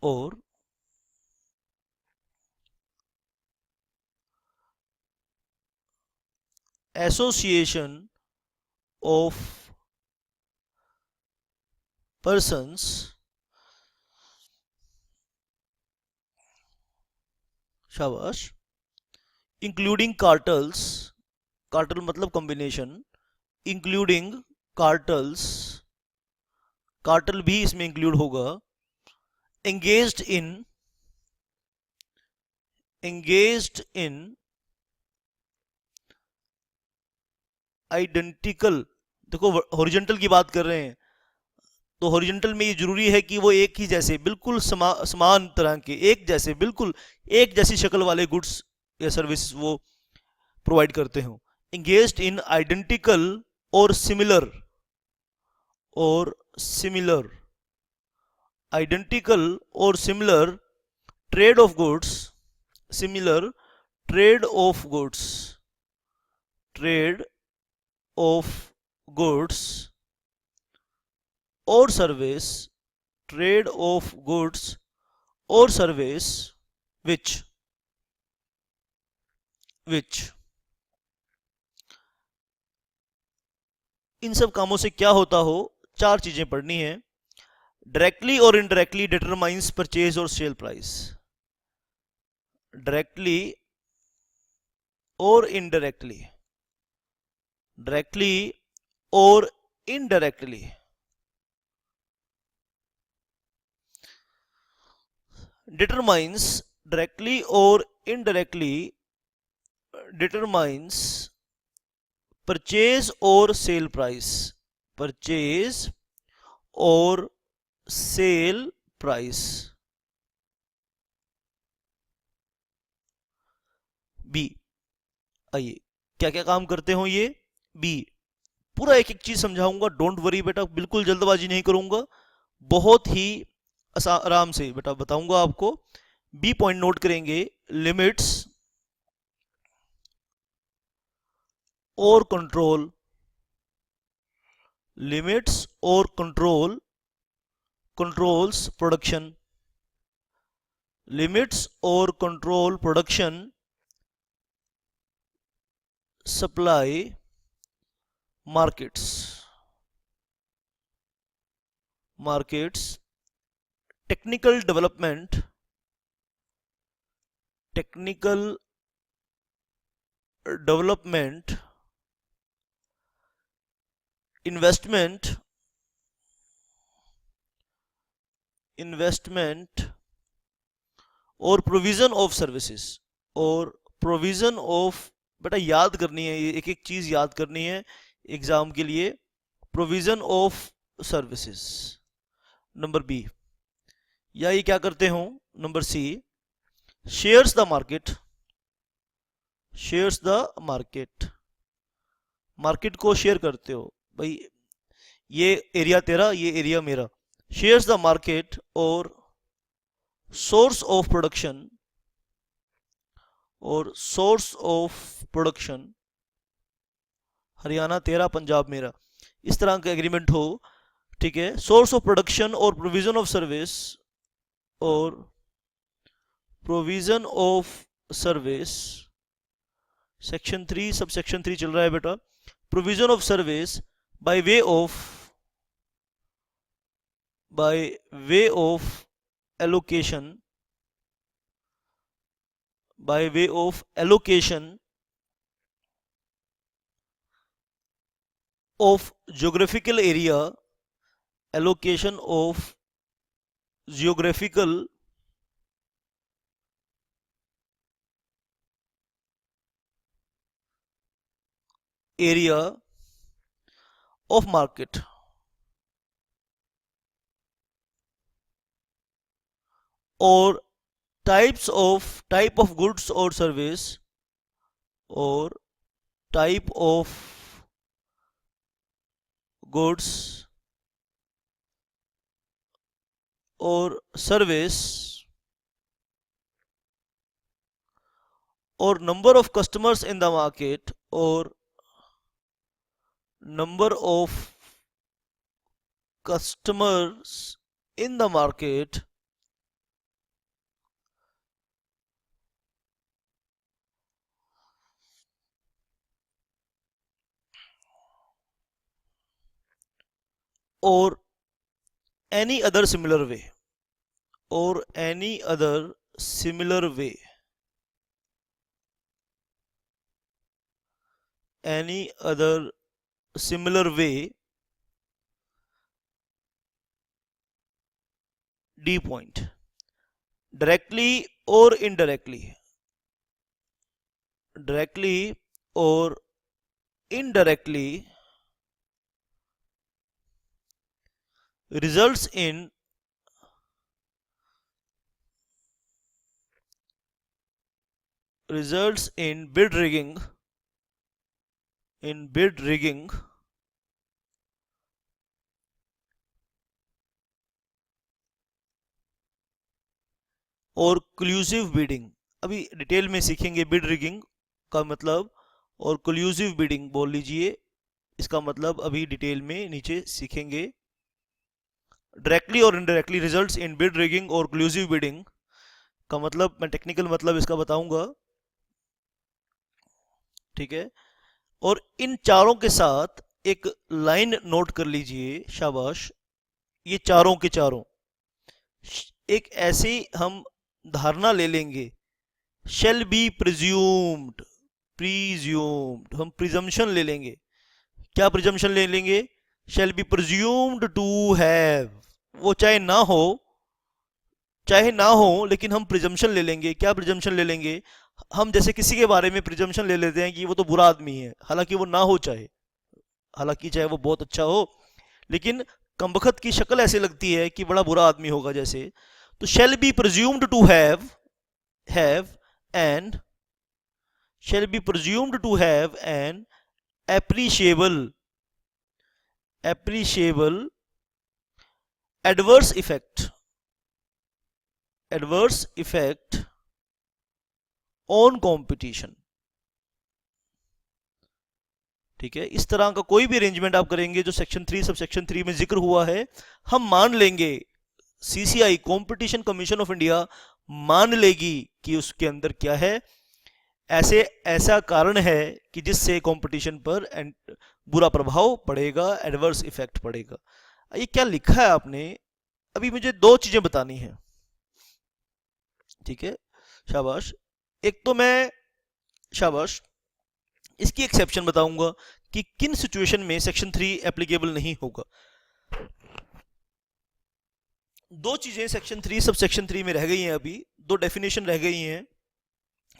or association of persons, शाबाश, including cartels, cartel मतलब combination, including cartels, cartel भी इसमें include होगा, engaged in identical, देखो horizontal की बात कर रहे हैं तो हॉरिजॉन्टल में ये जरूरी है कि वो एक ही जैसे बिल्कुल समान तरह के एक जैसे बिल्कुल एक जैसी शक्ल वाले गुड्स या सर्विस वो प्रोवाइड करते हो। एंगेज्ड इन आइडेंटिकल और सिमिलर, और सिमिलर, आइडेंटिकल और similar trade off goods, similar trade off goods, trade off goods और सर्विस, ट्रेड ऑफ गुड्स और सर्विस which इन सब कामों से क्या होता हो, चार चीजें पढ़नी है। डायरेक्टली और इनडायरेक्टली डिटरमाइंस परचेज और सेल प्राइस, डायरेक्टली और इनडायरेक्टली, डायरेक्टली और indirectly determines, directly or indirectly determines purchase or sale price, purchase or sale price। B, आइए क्या क्या काम करते हो ये। बी, पूरा एक एक चीज समझाऊंगा, डोंट वरी बेटा, बिल्कुल जल्दबाजी नहीं करूंगा, बहुत ही आराम से बेटा बताऊंगा आपको। बी पॉइंट नोट करेंगे, लिमिट्स और कंट्रोल, लिमिट्स और कंट्रोल, कंट्रोल्स प्रोडक्शन, लिमिट्स और control production, supply, markets, markets, technical development, technical development, investment, investment और प्रोविजन ऑफ सर्विसेज, और प्रोविजन ऑफ, बेटा याद करनी है, ये एक एक चीज याद करनी है एग्जाम के लिए। Provision of services, number B. या ये क्या करते हो, number C, shares the market, shares the market, market को शेयर करते हो भाई, ये एरिया तेरा, ये एरिया मेरा। शेयर्स द मार्केट और सोर्स ऑफ प्रोडक्शन, और सोर्स ऑफ प्रोडक्शन, हरियाणा तेरा पंजाब मेरा, इस तरह का एग्रीमेंट हो, ठीक है। सोर्स ऑफ प्रोडक्शन और प्रोविजन ऑफ सर्विस, और provision of service, section 3 sub section 3 चल रहा है बेटा। Provision of service by way of allocation, by way of allocation of geographical area, allocation of geographical area of market, or type of goods or service, or type of goods और service और number of customers in the market और number of customers in the market or any other similar way or any other similar way any other similar way D point directly or indirectly directly or indirectly results in bid rigging और क्लूसिव bidding. अभी detail में सीखेंगे bid rigging का मतलब, और क्लूसिव bidding बोल लीजिए, इसका मतलब अभी डिटेल में नीचे सीखेंगे। डायरेक्टली और indirectly results in bid rigging और क्लूसिव बिडिंग का मतलब मैं टेक्निकल मतलब इसका बताऊंगा, ठीक है। और इन चारों के साथ एक लाइन नोट कर लीजिए, शाबाश। ये चारों के चारों एक ऐसी हम धारणा ले लेंगे, shall be presumed, हम प्रिजम्पशन ले लेंगे। क्या प्रिजम्पशन ले लेंगे? shall be presumed to have, वो चाहे ना हो लेकिन हम प्रिजम्पशन ले लेंगे। क्या प्रिजम्पशन ले लेंगे? हम जैसे किसी के बारे में प्रिजम्पशन ले लेते हैं कि वो तो बुरा आदमी है, हालांकि वो ना हो, चाहे वो बहुत अच्छा हो, लेकिन कमबख्त की शक्ल ऐसे लगती है कि बड़ा बुरा आदमी होगा जैसे। तो shall be presumed to have an appreciable adverse effect on competition, ठीक है। इस तरह का कोई भी अरेंजमेंट आप करेंगे जो सेक्शन 3 सब सेक्शन 3 में जिक्र हुआ है, हम मान लेंगे, CCI competition commission of India मान लेगी कि उसके अंदर क्या है, ऐसा कारण है कि जिससे कंपटीशन पर बुरा प्रभाव पड़ेगा, एडवर्स इफेक्ट पड़ेगा। ये क्या लिखा है आपने? अभी मुझे दो चीजें बतानी है, ठीक है, शाबाश। एक तो मैं शाबाश इसकी एक्सेप्शन बताऊंगा कि किन सिचुएशन में सेक्शन 3 एप्लीकेबल नहीं होगा। दो चीजें सेक्शन 3 सब सेक्शन 3 में रह गई हैं, अभी दो डेफिनेशन रह गई हैं।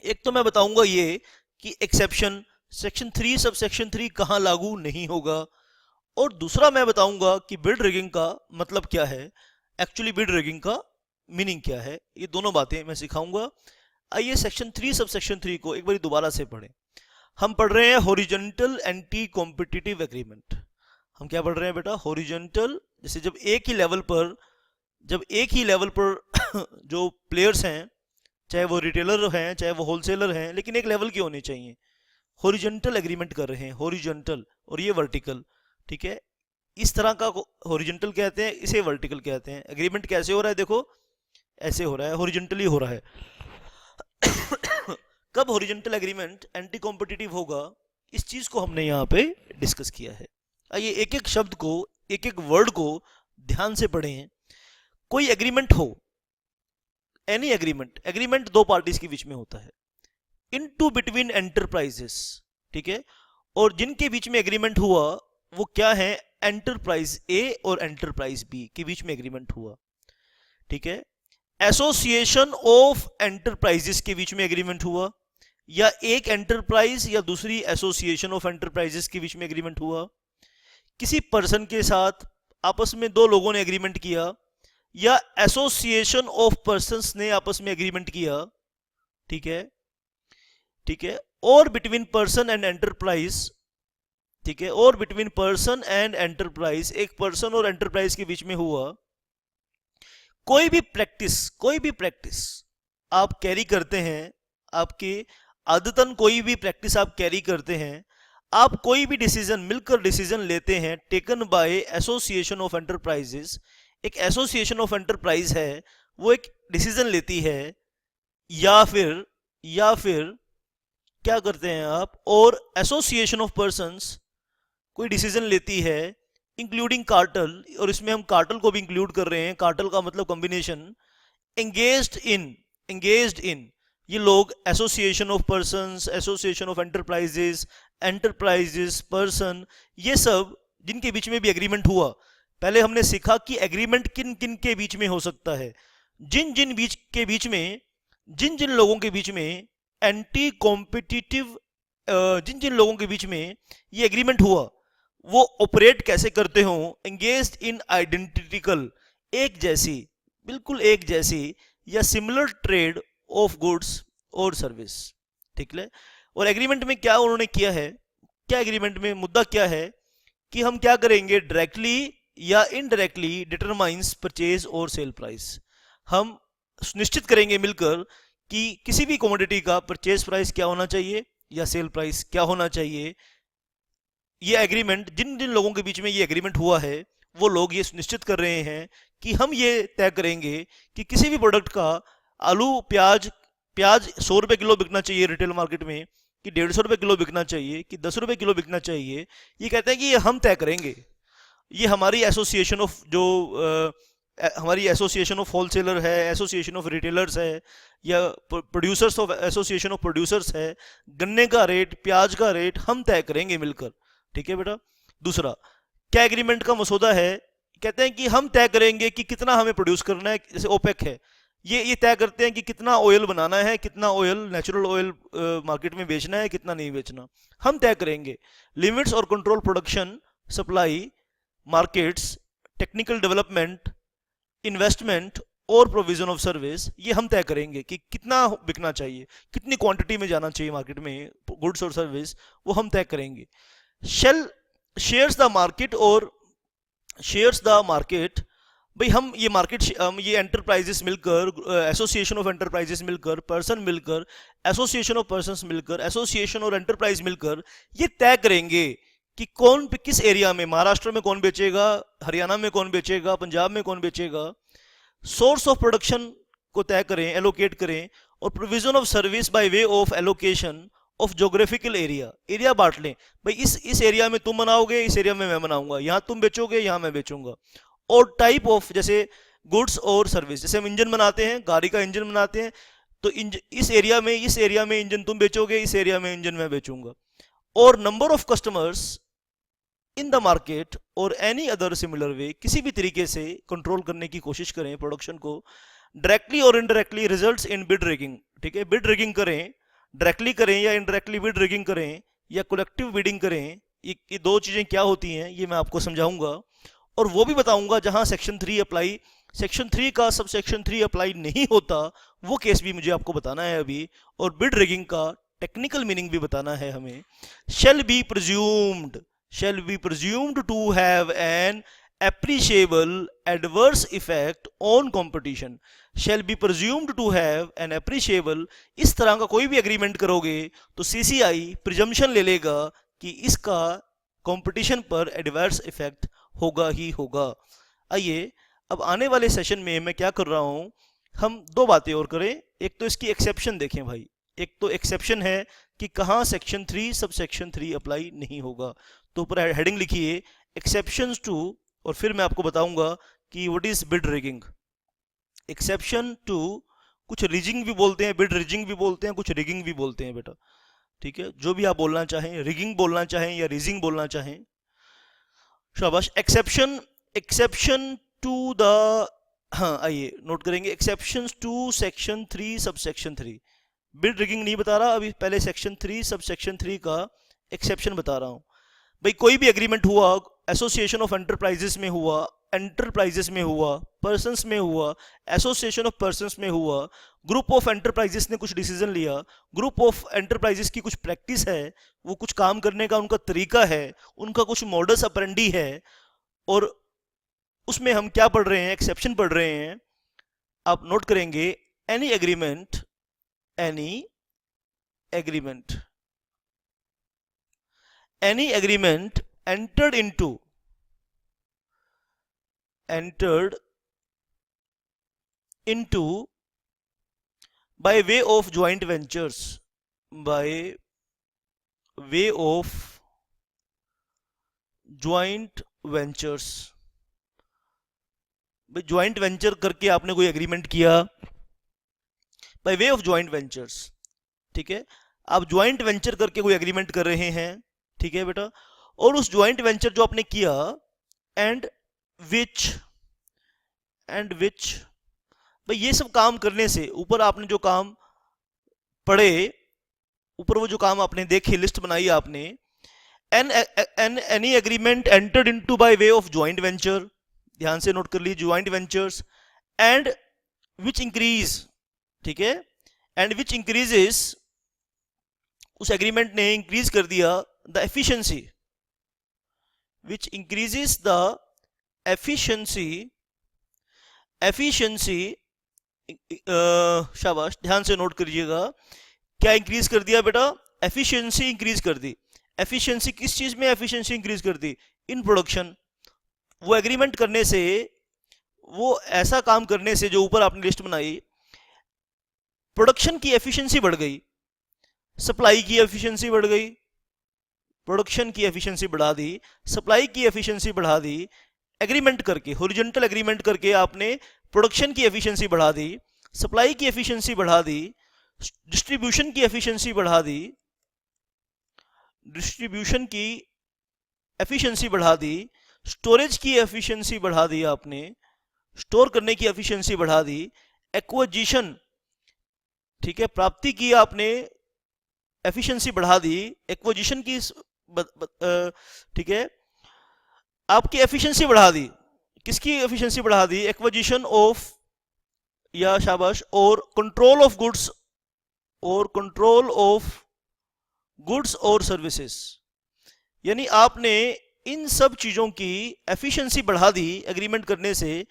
एक तो मैं बताऊंगा ये कि एक्सेप्शन सेक्शन 3 सब सेक्शन 3 कहां लागू नहीं होगा, और दूसरा मैं बताऊंगा कि बिड रिगिंग का मतलब क्या है, एक्चुअली बिड रिगिंग का मीनिंग क्या है। ये दोनों बातें मैं सिखाऊंगा। आइए सेक्शन 3 सब सेक्शन 3 को एक बार दोबारा से पढ़ें। हम पढ़ रहे हैं हॉरिजॉन्टल एंटी कॉम्पिटिटिव एग्रीमेंट। हम क्या पढ़ रहे हैं बेटा? हॉरिजॉन्टल, जैसे जब एक ही लेवल पर जो प्लेयर्स हैं, चाहे वो रिटेलर हैं चाहे वो होलसेलर हैं, लेकिन एक लेवल के होने चाहिए। हॉरिजॉन्टल एग्रीमेंट कर रहे हैं, हॉरिजॉन्टल, और ये वर्टिकल, ठीक है। इस तरह का हॉरिजॉन्टल कहते हैं, इसे वर्टिकल कहते हैं। एग्रीमेंट कैसे हो रहा है? देखो ऐसे हो रहा है, हॉरिजॉन्टली हो रहा है। कब हॉरिजॉन्टल एग्रीमेंट एंटी कॉम्पिटिटिव होगा, इस चीज को हमने यहाँ पे डिस्कस किया है। आइए एक एक शब्द को, एक एक वर्ड को ध्यान से पढ़ें। कोई एग्रीमेंट हो, एनी एग्रीमेंट दो पार्टीज के बीच में होता है, इनटू बिटवीन एंटरप्राइजेस, ठीक है। और जिनके बीच में एग्रीमेंट हुआ वो क्या है? एंटरप्राइज ए और एंटरप्राइज बी के बीच में एग्रीमेंट हुआ, ठीक है। एसोसिएशन ऑफ एंटरप्राइजेस के बीच में एग्रीमेंट हुआ, या एक एंटरप्राइज या दूसरी एसोसिएशन ऑफ एंटरप्राइजेस के बीच में एग्रीमेंट हुआ। किसी पर्सन के साथ आपस में दो लोगों ने एग्रीमेंट किया, या एसोसिएशन ऑफ पर्संस ने आपस में एग्रीमेंट किया, ठीक है। और बिटवीन पर्सन एंड एंटरप्राइज, ठीक है, और बिटवीन पर्सन एंड एंटरप्राइज, एक पर्सन और एंटरप्राइज के बीच में हुआ। कोई भी प्रैक्टिस आप कैरी करते हैं, आपके आदतन कोई भी प्रैक्टिस आप कैरी करते हैं, आप कोई भी डिसीजन मिलकर डिसीजन लेते हैं taken by association of enterprises, एक एसोसिएशन ऑफ एंटरप्राइज है वो एक डिसीजन लेती है, या फिर क्या करते हैं आप, और एसोसिएशन ऑफ पर्संस कोई डिसीजन लेती है इंक्लूडिंग कार्टल, और इसमें हम कार्टल को भी इंक्लूड कर रहे हैं, कार्टल का मतलब कॉम्बिनेशन, एंगेज्ड इन ये लोग association of persons, association of enterprises person, ये सब जिनके बीच में भी एग्रीमेंट हुआ। पहले हमने सीखा कि एग्रीमेंट किन किन के बीच में हो सकता है, जिन जिन लोगों के बीच में एंटी कॉम्पिटिटिव, जिन जिन लोगों के बीच में ये एग्रीमेंट हुआ वो ऑपरेट कैसे करते हो, एंगेज्ड इन आइडेंटिकल, एक जैसी, बिल्कुल एक जैसी या सिमिलर ट्रेड ऑफ गुड्स और सर्विस। ठीक है, और एग्रीमेंट में क्या उन्होंने किया है, क्या एग्रीमेंट में मुद्दा क्या है कि हम क्या करेंगे, डायरेक्टली या इनडायरेक्टली डिटरमाइंस परचेज और सेल प्राइस। हम सुनिश्चित करेंगे मिलकर कि किसी भी कमोडिटी का परचेज प्राइस क्या होना चाहिए या सेल प्राइस क्या होना चाहिए। ये एग्रीमेंट, जिन जिन लोगों के बीच में ये एग्रीमेंट हुआ है वो लोग ये सुनिश्चित कर रहे हैं कि हम ये तय करेंगे कि किसी भी प्रोडक्ट का आलू प्याज 100 रुपये किलो बिकना चाहिए रिटेल मार्केट में, कि 150 रुपये किलो बिकना चाहिए, कि 10 रुपये किलो बिकना चाहिए, ये कहते हैं कि ये हम तय करेंगे। ये हमारी एसोसिएशन ऑफ हमारी एसोसिएशन ऑफ होलसेलर है, एसोसिएशन ऑफ रिटेलर्स है, या producers of association of producers है, गन्ने का रेट, प्याज का रेट हम तय करेंगे मिलकर। ठीक है बेटा। दूसरा, क्या एग्रीमेंट का मसौदा है, कहते हैं कि हम तय करेंगे कि कितना हमें प्रोड्यूस करना है, जैसे ओपेक है, ये तय करते हैं कि कितना ऑयल बनाना है, कितना ऑयल नेचुरल ऑयल मार्केट में बेचना है, कितना नहीं बेचना, हम तय करेंगे। लिमिट्स और control production, supply, markets, technical development, investment और प्रोविजन ऑफ सर्विस, ये हम तय करेंगे कि कितना बिकना चाहिए, कितनी क्वांटिटी में जाना चाहिए मार्केट में गुड्स और सर्विस, वो हम तय करेंगे। शेयर्स द मार्केट और शेयर्स द मार्केट, भाई हम ये एंटरप्राइजेस मिलकर, एसोसिएशन ऑफ एंटरप्राइजेस मिलकर, पर्सन मिलकर, एसोसिएशन ऑफ पर्सन्स मिलकर, एसोसिएशन और एंटरप्राइज मिलकर ये तय करेंगे कि कौन किस एरिया में, महाराष्ट्र में कौन बेचेगा, हरियाणा में कौन बेचेगा, पंजाब में कौन बेचेगा। सोर्स ऑफ प्रोडक्शन को तय करें, एलोकेट करें, और provision of service by way of allocation of geographical area बांट लें, भाई इस एरिया में तुम बनाओगे, इस एरिया में मैं बनाऊंगा, यहां तुम बेचोगे, यहां मैं बेचूंगा। और टाइप ऑफ, जैसे गुड्स और सर्विस, जैसे हम इंजन बनाते हैं, गाड़ी का इंजन बनाते हैं, तो इस एरिया में इंजन तुम बेचोगे, इस एरिया में इंजन मैं बेचूंगा। और number of customers in the market और एनी अदर सिमिलर वे, किसी भी तरीके से कंट्रोल करने की कोशिश करें प्रोडक्शन को, डायरेक्टली और indirectly results in bid rigging. ठीक है, बिड रिगिंग करें, डायरेक्टली करें या इनडायरेक्टली बिड रिगिंग करें, या कलेक्टिव बिडिंग करें, ये दो चीजें क्या होती हैं ये मैं आपको समझाऊंगा, और वो भी बताऊंगा जहां सेक्शन 3 का सब सेक्शन 3 अप्लाई नहीं होता, वो केस भी मुझे आपको बताना है अभी, और बिड रिगिंग का टेक्निकल मीनिंग भी बताना है हमें। shall be presumed to have an appreciable adverse effect on competition। shall be presumed to have an appreciable, इस तरह का कोई भी एग्रीमेंट करोगे तो CCI प्रिजम्पशन ले लेगा कि इसका कंपटीशन पर एडवर्स इफेक्ट होगा ही होगा। आइए अब आने वाले सेशन में मैं क्या कर रहा हूं, हम दो बातें और करें। एक तो इसकी एक्सेप्शन देखें भाई, एक तो एक्सेप्शन है कि कहां सेक्शन 3 सब सेक्शन 3 अप्लाई नहीं होगा, तो ऊपर हेडिंग लिखिए एक्सेप्शंस टू, और फिर मैं आपको बताऊंगा कि what is bid rigging. Exception to, कुछ रिजिंग भी बोलते हैं, बिड रिजिंग भी बोलते हैं, कुछ रिगिंग भी बोलते हैं बेटा। ठीक है, जो भी आप बोलना चाहें, रिगिंग बोलना चाहें या रिजिंग बोलना चाहें, शाबाश। एक्सेप्शन टू द, हाँ आइए नोट करेंगे, exceptions to section 3 sub section 3। Bid rigging नहीं बता रहा अभी, पहले सेक्शन 3 सब सेक्शन 3 का एक्सेप्शन बता रहा हूं। भाई कोई भी एग्रीमेंट हुआ, एसोसिएशन ऑफ एंटरप्राइजेस में हुआ, पर्सन्स में हुआ, एसोसिएशन ऑफ पर्सन्स में हुआ, ग्रुप ऑफ एंटरप्राइजेस ने कुछ डिसीजन लिया, ग्रुप ऑफ एंटरप्राइजेस की कुछ प्रैक्टिस है, वो कुछ काम करने का उनका तरीका है, उनका कुछ मॉडस ऑपरेंडी है, और उसमें हम क्या पढ़ रहे हैं, एक्सेप्शन पढ़ रहे हैं। आप नोट करेंगे any agreement, any agreement, any agreement entered into by way of joint ventures, by way of joint ventures, भाई ज्वाइंट वेंचर करके आपने कोई एग्रीमेंट किया, by way of joint ventures, ठीक है, आप ज्वाइंट वेंचर करके कोई एग्रीमेंट कर रहे हैं, ठीक है बेटा, और उस ज्वाइंट वेंचर जो आपने किया, एंड विच, भाई ये सब काम करने से, ऊपर आपने जो काम पढ़े, ऊपर वो जो काम आपने देखे, लिस्ट बनाई आपने, any agreement entered into by way of joint venture, ध्यान से नोट कर लीजिए, joint ventures, and which increase, ठीक है, एंड विच इंक्रीजेस, उस एग्रीमेंट ने इंक्रीज कर दिया the efficiency, which increases the efficiency, शाबाश, ध्यान से नोट करिएगा, क्या इंक्रीज कर दिया बेटा, एफिशिएंसी इंक्रीज कर दी। एफिशिएंसी किस चीज में एफिशिएंसी इंक्रीज कर दी, इन प्रोडक्शन। वो एग्रीमेंट करने से, वो ऐसा काम करने से जो ऊपर आपने लिस्ट बनाई, प्रोडक्शन की एफिशिएंसी बढ़ गई, सप्लाई की एफिशिएंसी बढ़ गई, प्रोडक्शन की एफिशिएंसी बढ़ा दी, सप्लाई की एफिशिएंसी बढ़ा दी, एग्रीमेंट करके, हॉरिजॉन्टल एग्रीमेंट करके आपने प्रोडक्शन की एफिशिएंसी बढ़ा दी, सप्लाई की एफिशिएंसी बढ़ा दी, डिस्ट्रीब्यूशन की एफिशिएंसी बढ़ा दी, डिस्ट्रीब्यूशन की एफिशिएंसी बढ़ा दी, स्टोरेज की एफिशिएंसी बढ़ा दी आपने, स्टोर करने की एफिशिएंसी बढ़ा दी, एक्विजिशन, ठीक है, प्राप्ति की आपने एफिशिएंसी बढ़ा दी, एक्विजिशन की, ठीक है, आपकी एफिशिएंसी बढ़ा दी, किसकी एफिशिएंसी बढ़ा दी, एक्विजिशन ऑफ, या शाबाश, और कंट्रोल ऑफ गुड्स, और कंट्रोल ऑफ गुड्स और सर्विसेज, यानी आपने इन सब चीजों की एफिशिएंसी बढ़ा दी एग्रीमेंट करने से,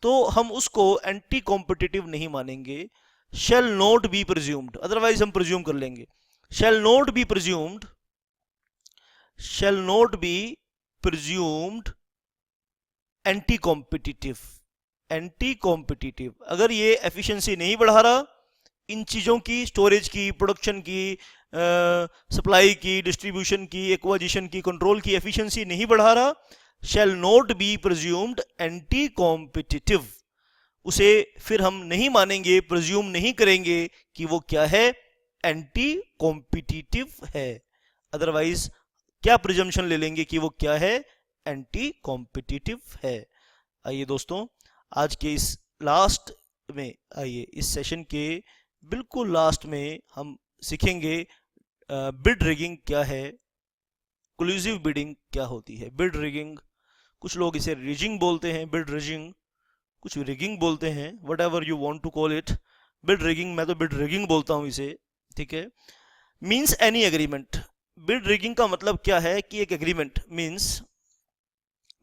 तो हम उसको एंटी कॉम्पिटिटिव नहीं मानेंगे, shall not be presumed, otherwise हम प्रिज्यूम कर लेंगे, shall not be presumed, shall not be presumed anti competitive, anti competitive, अगर ये एफिशिएंसी नहीं बढ़ा रहा, इन चीजों की, स्टोरेज की, प्रोडक्शन की, सप्लाई की, डिस्ट्रीब्यूशन की, एक्विजिशन की, कंट्रोल की एफिशिएंसी नहीं बढ़ा रहा, shall not be presumed anti competitive, उसे फिर हम नहीं मानेंगे, प्रिज्यूम नहीं करेंगे कि वो क्या है, एंटी कॉम्पिटिटिव है। अदरवाइज क्या प्रिजम्पशन ले लेंगे कि वो क्या है, एंटी कॉम्पिटिटिव है। आइए दोस्तों, आज के इस लास्ट में, आइए इस सेशन के बिल्कुल लास्ट में हम सीखेंगे बिड रिगिंग क्या है, कोलिजिव बिडिंग क्या होती है। बिड रिगिंग, कुछ लोग इसे रिजिंग बोलते हैं, बिड रिजिंग, कुछ रिगिंग बोलते हैं, whatever you want to call it. Bid rigging, मैं तो बिड रिगिंग बोलता हूँ इसे, ठीक है। Means any agreement, bid rigging का मतलब क्या है कि एक agreement means,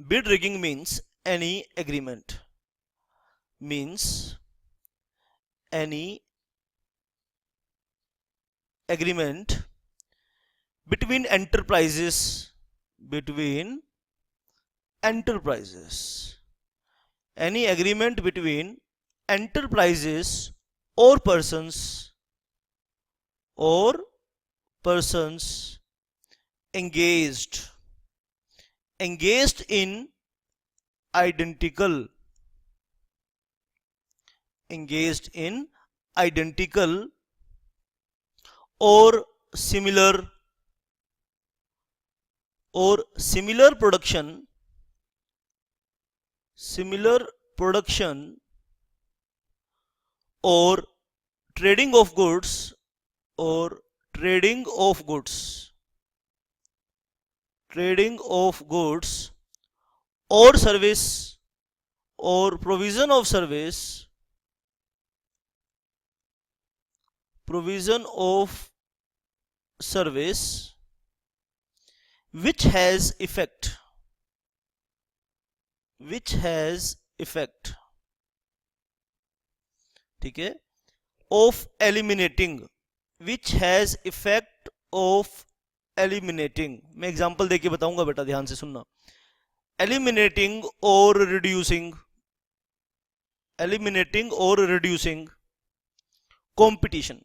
bid rigging means any agreement, means any agreement between enterprises, between enterprises, any agreement between enterprises or persons, or persons engaged, engaged in identical, engaged in identical or similar, or similar production, similar production or trading of goods, or trading of goods, trading of goods or service, or provision of service, provision of service which has effect, which has effect ठीक है, of eliminating, which has effect of eliminating. मैं example देके बताऊंगा बेटा, ध्यान से सुनना। Eliminating और रिड्यूसिंग, एलिमिनेटिंग और रिड्यूसिंग कंपटीशन,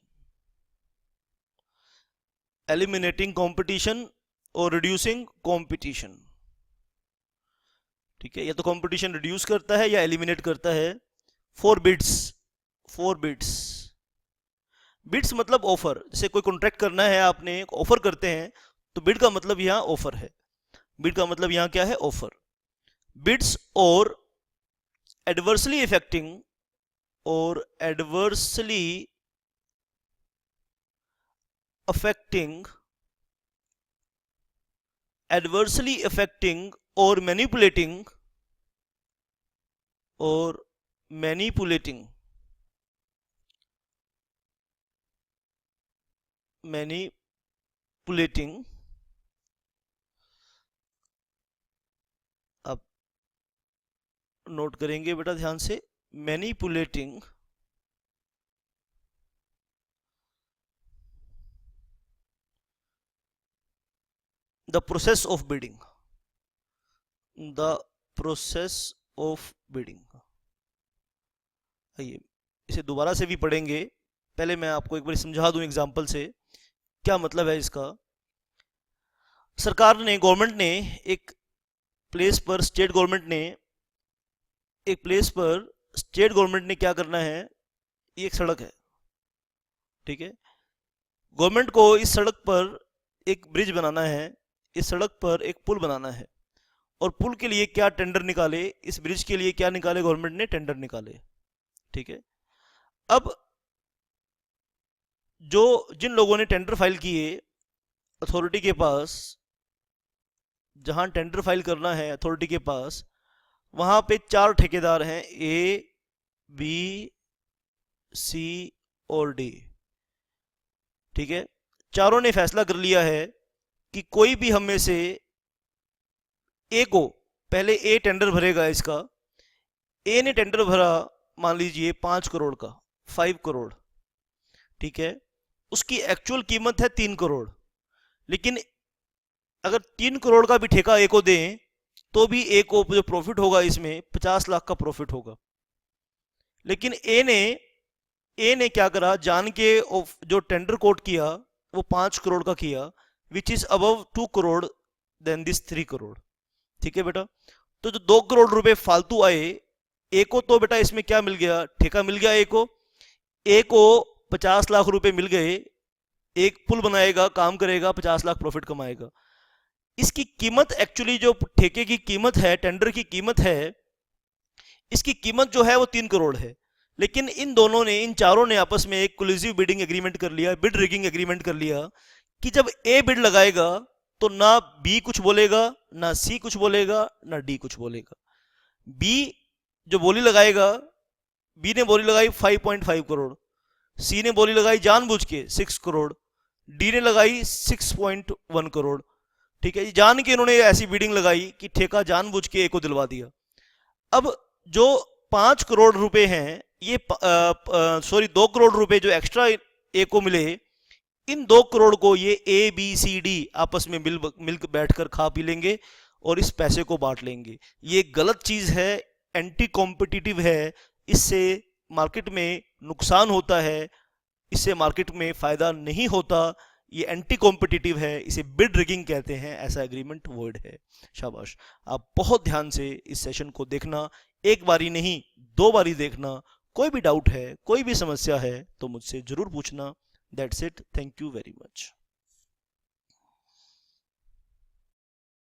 एलिमिनेटिंग कंपटीशन और रिड्यूसिंग कंपटीशन। ठीक है, या तो कंपटीशन रिड्यूस करता है या एलिमिनेट करता है। For bids, for bids, bids मतलब ऑफर। जैसे कोई कॉन्ट्रैक्ट करना है, आपने ऑफर करते हैं, तो बिड का मतलब यहां ऑफर है। बिड का मतलब यहां क्या है? ऑफर। बिड्स और एडवर्सली इफेक्टिंग, और एडवर्सली अफेक्टिंग, एडवर्सली अफेक्टिंग और मैनिपुलेटिंग, और मैनिपुलेटिंग, मैनिपुलेटिंग। अब नोट करेंगे बेटा ध्यान से, manipulating the process of bidding, the process of bidding. आइए इसे दोबारा से भी पढ़ेंगे, पहले मैं आपको एक बार समझा दूं एग्जांपल से क्या मतलब है इसका। सरकार ने, गवर्नमेंट ने एक प्लेस पर, स्टेट गवर्नमेंट ने एक प्लेस पर, स्टेट गवर्नमेंट ने क्या करना है, ये एक सड़क है, ठीक है। गवर्नमेंट को इस सड़क पर एक ब्रिज बनाना है, इस सड़क पर एक पुल बनाना है, और पुल के लिए क्या टेंडर निकाले, इस ब्रिज के लिए क्या निकाले, गवर्नमेंट ने टेंडर निकाले, ठीक है। अब जो जिन लोगों ने टेंडर फाइल किए अथॉरिटी के पास, जहां टेंडर फाइल करना है अथॉरिटी के पास, वहां पे 4 ठेकेदार हैं, ए, बी, सी और डी, ठीक है। चारों ने फैसला कर लिया है कि कोई भी हम में से ए को, पहले ए टेंडर भरेगा इसका, ए ने टेंडर भरा मान लीजिए 5 करोड़ का, 5 करोड़, ठीक है। उसकी एक्चुअल कीमत है 3 करोड़, लेकिन अगर 3 करोड़ का भी ठेका ए को दें तो भी ए को जो प्रॉफिट होगा इसमें 50 लाख का प्रॉफिट होगा। लेकिन ए ने क्या करा, जान के जो टेंडर कोट किया वो 5 करोड़ का किया, which is above 2 crore than this 3 crore, ठीक है बेटा। तो जो 2 करोड़ रुपए फालतू आए, ए को तो बेटा इसमें क्या मिल गया, ठेका मिल गया ए को 50 लाख रुपए मिल गए, एक पुल बनाएगा, काम करेगा, 50 लाख प्रॉफिट कमाएगा। इसकी कीमत एक्चुअली जो ठेके की कीमत है, टेंडर की कीमत है, इसकी कीमत जो है वो 3 करोड़ है। लेकिन इन दोनों ने, इन चारों ने आपस में एक कोलिजिव बिडिंग एग्रीमेंट कर लिया, बिड रिगिंग एग्रीमेंट कर लिया कि जब ए बिड लगाएगा तो ना बी कुछ बोलेगा, ना सी कुछ बोलेगा, ना डी कुछ बोलेगा। बी जो बोली लगाएगा, बी ने बोली लगाई 5.5 करोड़, सी ने बोली लगाई जानबूझ के 6 करोड़, डी ने लगाई 6.1 करोड़, ठीक है। जान के इन्होंने ऐसी बिडिंग लगाई कि ठेका जानबूझ के ए को दिलवा दिया। अब जो 5 करोड़ रुपए हैं, ये 2 करोड़ रुपए जो एक्स्ट्रा ए को मिले, इन 2 करोड़ को ये ए, बी, सी, डी आपस में मिल बैठकर खा पी लेंगे और इस पैसे को बांट लेंगे। ये गलत चीज है, एंटी कॉम्पिटिटिव है, इससे मार्केट में नुकसान होता है, इससे मार्केट में फायदा नहीं होता, ये एंटी कॉम्पिटिटिव है, इसे बिड रिगिंग कहते हैं, ऐसा एग्रीमेंट वॉइड है। शाबाश, आप बहुत ध्यान से इस सेशन को देखना, एक बारी नहीं 2 बारी देखना। कोई भी डाउट है, कोई भी समस्या है तो मुझसे जरूर पूछना। That's it, thank you very much.